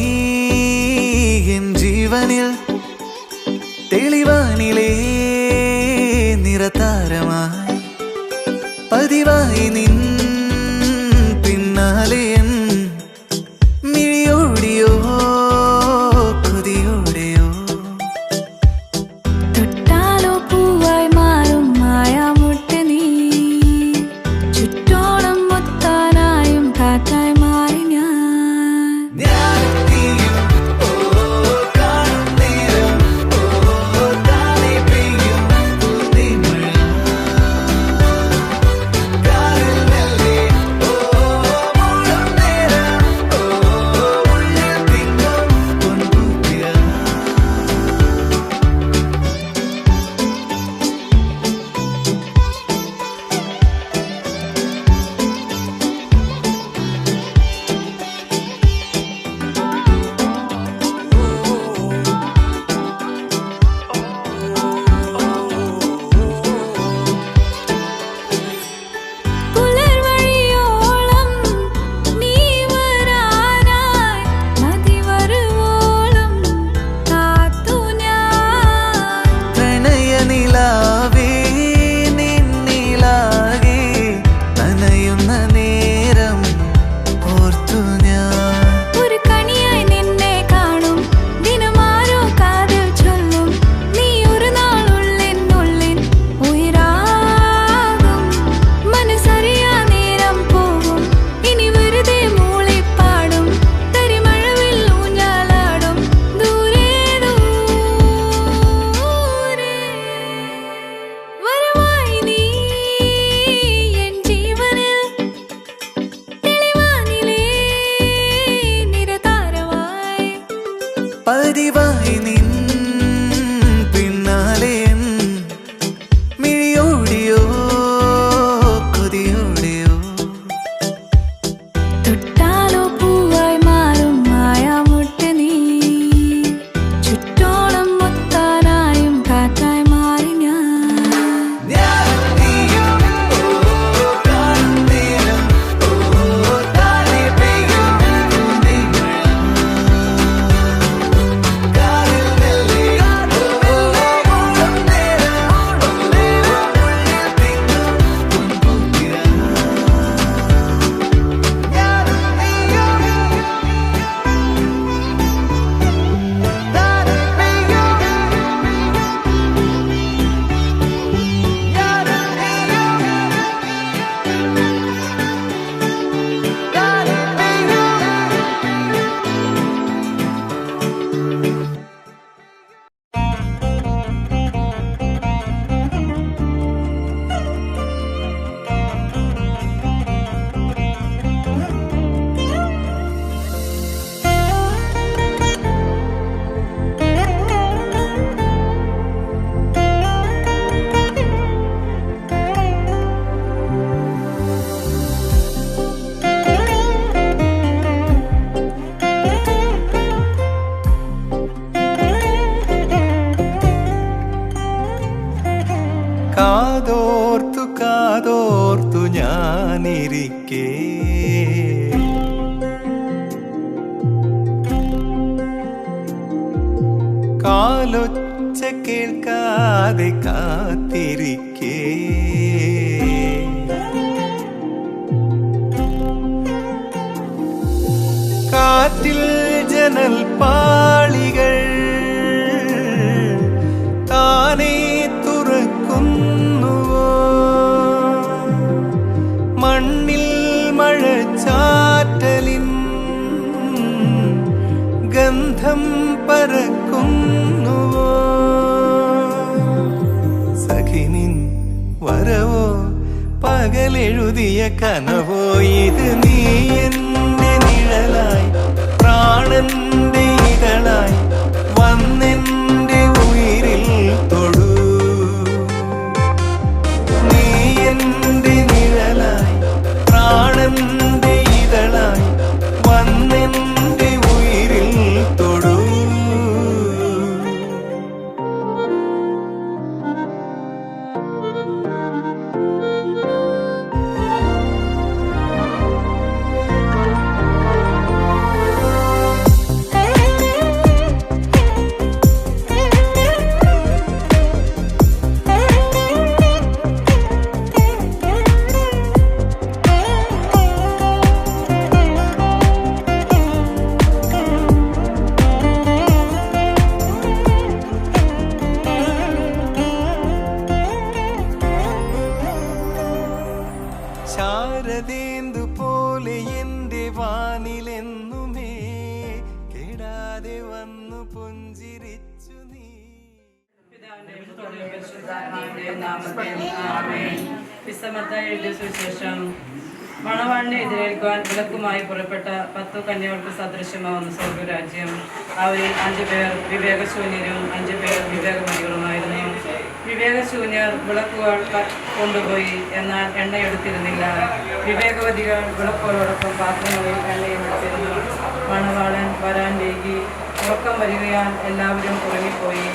എൻ ജീവനിൽ, തെളിവാനിലേ നിറതാരമായി, പതിവായി നിൻ പിന്നാലെ മിഴിയോടിയോ കൊതിയോടെയോ പതിവായി നിൻ പിന്നാലെ മിഴിയോടിയോ കൊതിയോടെയോ തൊട്ടാലോ പൂവായി മാറും മായാമുട്ട് നീ ചുറ്റോളം മുത്താനായും കാറ്റായി മാറി ഞാൻ കാതോർത്തു കാതോർത്തു ഞാനിരിക്കേ കാലൊച്ച കേൾക്കാതെ കാത്തിരിക്കേ കാറ്റിൽ ജനൽ പാളികൾ താനേ തുറക്കുന്നുവോ മണ്ണിൽ മഴച്ചാറ്റലിൻ ഗന്ധം പരക്കുന്നുവോ സഖിനിൻ വരവോ പകലെഴുതിയ കനവോ ഇത് നീ എന്റെ നിഴലായി പ്രാണന്റെ ഇതളായി വന്നെന്റെ ഉയിരിൽ തൊടൂ നീ എന്റെ നിഴലായി പ്രാണന്റെ ഇതളായി വന്നെന്റെ ഉയിരിൽ തൊടൂ ശാരദേന്ദു പോലെ എന്റെ വാനിലെന്നുമേ കെടാതെ വന്നു പുഞ്ചിരിച്ചു നീ. പിതാവിന്റെയും പുത്രന്റെയും പരിശുദ്ധാത്മാവിന്റെയും നാമത്തിൽ ആമേൻ. വിശുദ്ധമത്തായി എഴുതിയ സുവിശേഷം. മണവാളിനെ എതിരേൽക്കുവാൻ വിളക്കുമായി പുറപ്പെട്ട 10 കന്യകൾക്ക് സദൃശ്യമാവുന്ന സ്വർഗരാജ്യം. അവരിൽ 5 പേർ വിവേകശൂന്യരും 5 പേർ വിവേകമതികളുമായിരുന്നു. വിവേകശൂന്യർ വിളക്കുകൾ കൊണ്ടുപോയി, എന്നാൽ എണ്ണയെടുത്തിരുന്നില്ല. വിവേകവതികൾ വിളക്കുകളോടൊപ്പം പാത്രങ്ങളിൽ എണ്ണയെടുത്തിരുന്നു. മണവാളൻ വരാൻ വൈകി. ഉറക്കം വരികയാൽ എല്ലാവരും ഉറങ്ങിപ്പോയി.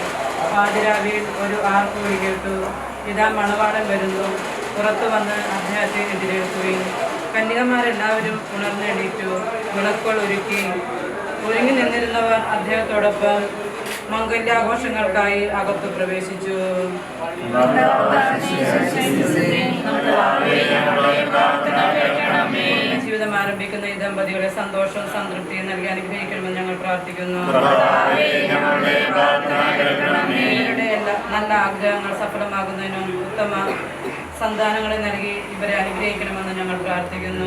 പാതിരാവിൽ ഒരു ആർപ്പുവിളി കേട്ടു, ഇതാ മണവാളൻ വരുന്നു, പുറത്തു വന്ന് അദ്ദേഹത്തെ എതിരേൽക്കുകയും. കന്യകമാരെല്ലാവരും ഉണർന്നെണീറ്റു, വിളക്കുകൾ ഒരുക്കി. ഒരുങ്ങി നിന്നിരുന്നവർ അദ്ദേഹത്തോടൊപ്പം മംഗല്യാഘോഷങ്ങൾക്കായി അകത്തു പ്രവേശിച്ചു. ജീവിതം ആരംഭിക്കുന്ന ഈ ദമ്പതികളെ സന്തോഷവും സംതൃപ്തിയും നൽകി അനുഗ്രഹിക്കണമെന്ന് ഞങ്ങൾ പ്രാർത്ഥിക്കുന്നു. ഇവരുടെ എല്ലാ നല്ല ആഗ്രഹങ്ങൾ സഫലമാകുന്നതിനും ഉത്തമ സന്താനങ്ങളെ നൽകി ഇവരെ അനുഗ്രഹിക്കണമെന്ന് ഞങ്ങൾ പ്രാർത്ഥിക്കുന്നു.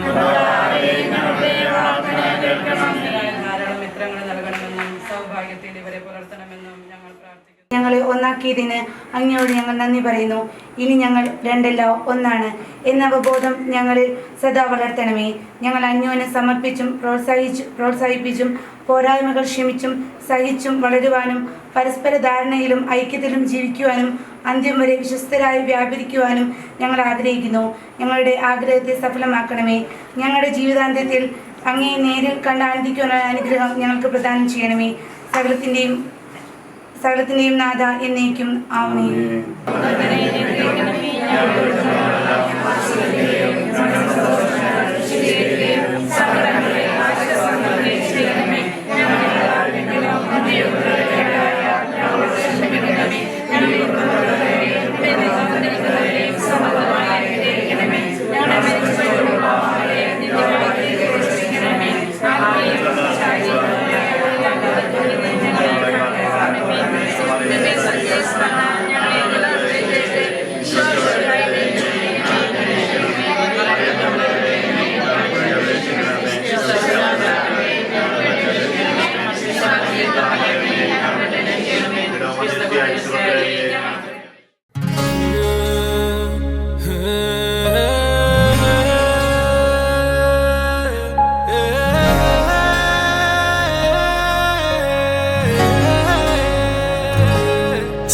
ധാരാളം മിത്രങ്ങളെ നൽകണമെന്നും സൗഭാഗ്യ ഭാഗ്യത്തിൽ ഇവരെ പുലർത്തണമെന്നും ഞങ്ങൾ പ്രാർത്ഥിക്കുന്നു. ഞങ്ങളെ ഒന്നാക്കിയതിന് അങ്ങയോട് ഞങ്ങൾ നന്ദി പറയുന്നു. ഇനി ഞങ്ങൾ രണ്ടല്ല ഒന്നാണ് എന്ന അവബോധം ഞങ്ങളിൽ സദാ വളർത്തണമേ. ഞങ്ങൾ അന്യോന്യം സമർപ്പിച്ചും പ്രോത്സാഹിപ്പിച്ചും പോരായ്മകൾ ക്ഷമിച്ചും സഹിച്ചും വളരുവാനും പരസ്പര ധാരണയിലും ഐക്യത്തിലും ജീവിക്കുവാനും അന്ത്യം വരെ വിശ്വസ്തരായി വ്യാപരിക്കുവാനും ഞങ്ങൾ ആഗ്രഹിക്കുന്നു. ഞങ്ങളുടെ ആഗ്രഹത്തെ സഫലമാക്കണമേ. ഞങ്ങളുടെ ജീവിതാന്ത്യത്തിൽ അങ്ങയെ നേരിൽ കണ്ട് ആനന്ദിക്കുവാനുള്ള അനുഗ്രഹം ഞങ്ങൾക്ക് പ്രദാനം ചെയ്യണമേ. സകലത്തിന്റെയും നാഥ എന്നേക്കും ആമേൻ.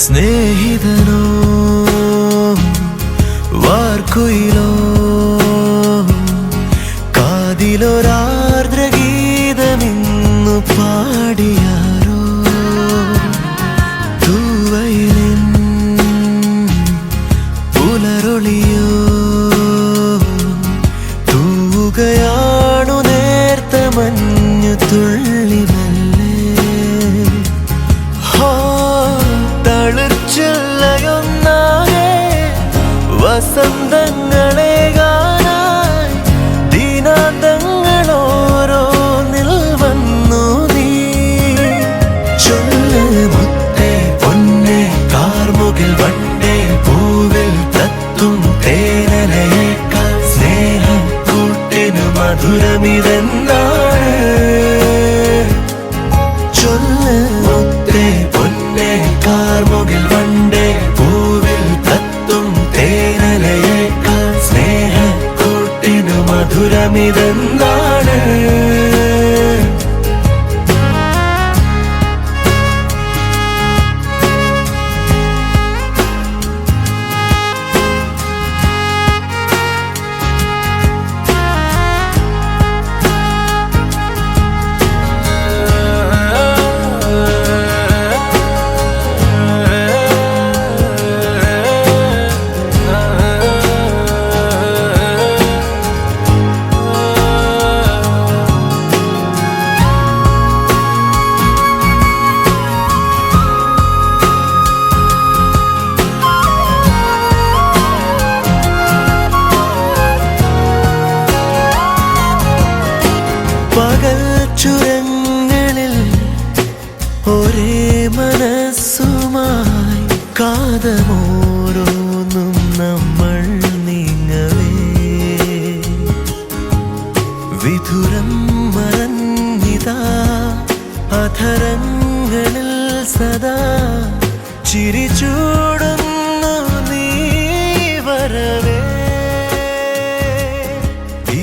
സ്നേഹിതനോ വാർക്കുയിലോ കാതിലൊരാർദ്രഗീതമിന്നു പാടിയാരോ തൂവയിലിൻ പുലരൊളിയോ തൂവുകയാണു നേർത്ത മഞ്ഞു തുള്ളി തളിർച്ചില്ലയൊന്നാകെ വസന്തങ്ങളെ കാണാൻ ദിനാന്തങ്ങളോരോന്നിൽ വന്നു നീ. ചൊല്ല് മുത്തേ പൊന്നെ കാർമുകിൽ വണ്ടേ പൂവിൽ തത്തും തേനലയേക്കാൾ സ്നേഹം കൂട്ടിനു മധുരമിതെന്നാണ്. ചൊല്ല് മുത്തേ പൊന്നെ കാർമുകിൽ വണ്ടേ പൂവിൽ തത്തും തേനലയേക്കാൾ സ്നേഹം കൂട്ടിനു മധുരമിതെന്നാണ്. പകൽ ചുരങ്ങളിൽ ഒരേ മനസ്സുമായി കാതമോരോന്നും നമ്മൾ നീങ്ങവേ വിധുരം മറന്നിതാ അധരങ്ങളിൽ സദാ ചിരിച്ചൂടുന്നു നീ വരവേ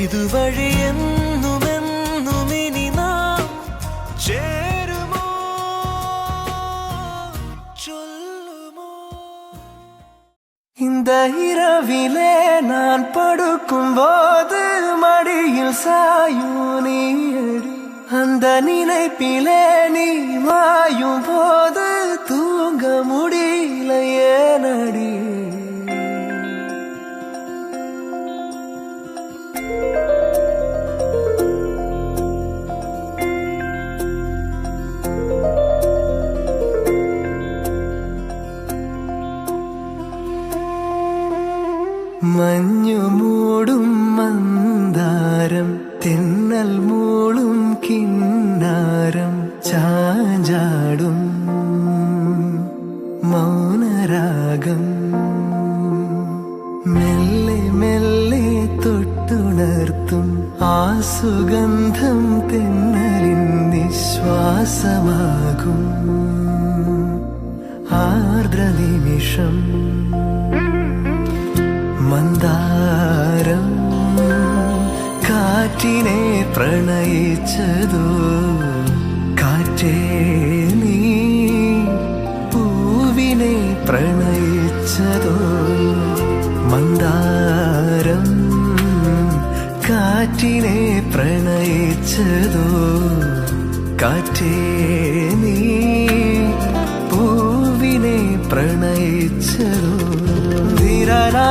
ഇതുവഴിയെന്നുമെന്നുമിനി നാം ചേരുമോ ചൊല്ലുമോ. இந்த இரவிலே நான் படுக்கும்போது மடியில் சாயும் நீயடி அந்த நினைப்பிலே நீ மாயும் போது தூங்க முடியல ஏனடி. മഞ്ഞു മൂടും മന്ദാരം തെന്നൽ മൂളും കിന്നാരം ചാഞ്ചാടും മൗനരാഗം മെല്ലെ മെല്ലെ തൊട്ടുണർത്തും ആ സുഗന്ധം തെന്നലിൻ ശ്വാസമാകും ആർദ്ര നിമിഷം മന്ദാരം കാറ്റിനെ പ്രണയിച്ചതോ കാറ്റേ നീ പൂവിനെ പ്രണയിച്ചതോ മന്ദാരം കാറ്റിനെ പ്രണയിച്ചതോ കാറ്റേ നീ പൂവിനെ പ്രണയിച്ചതോ ധീരനാ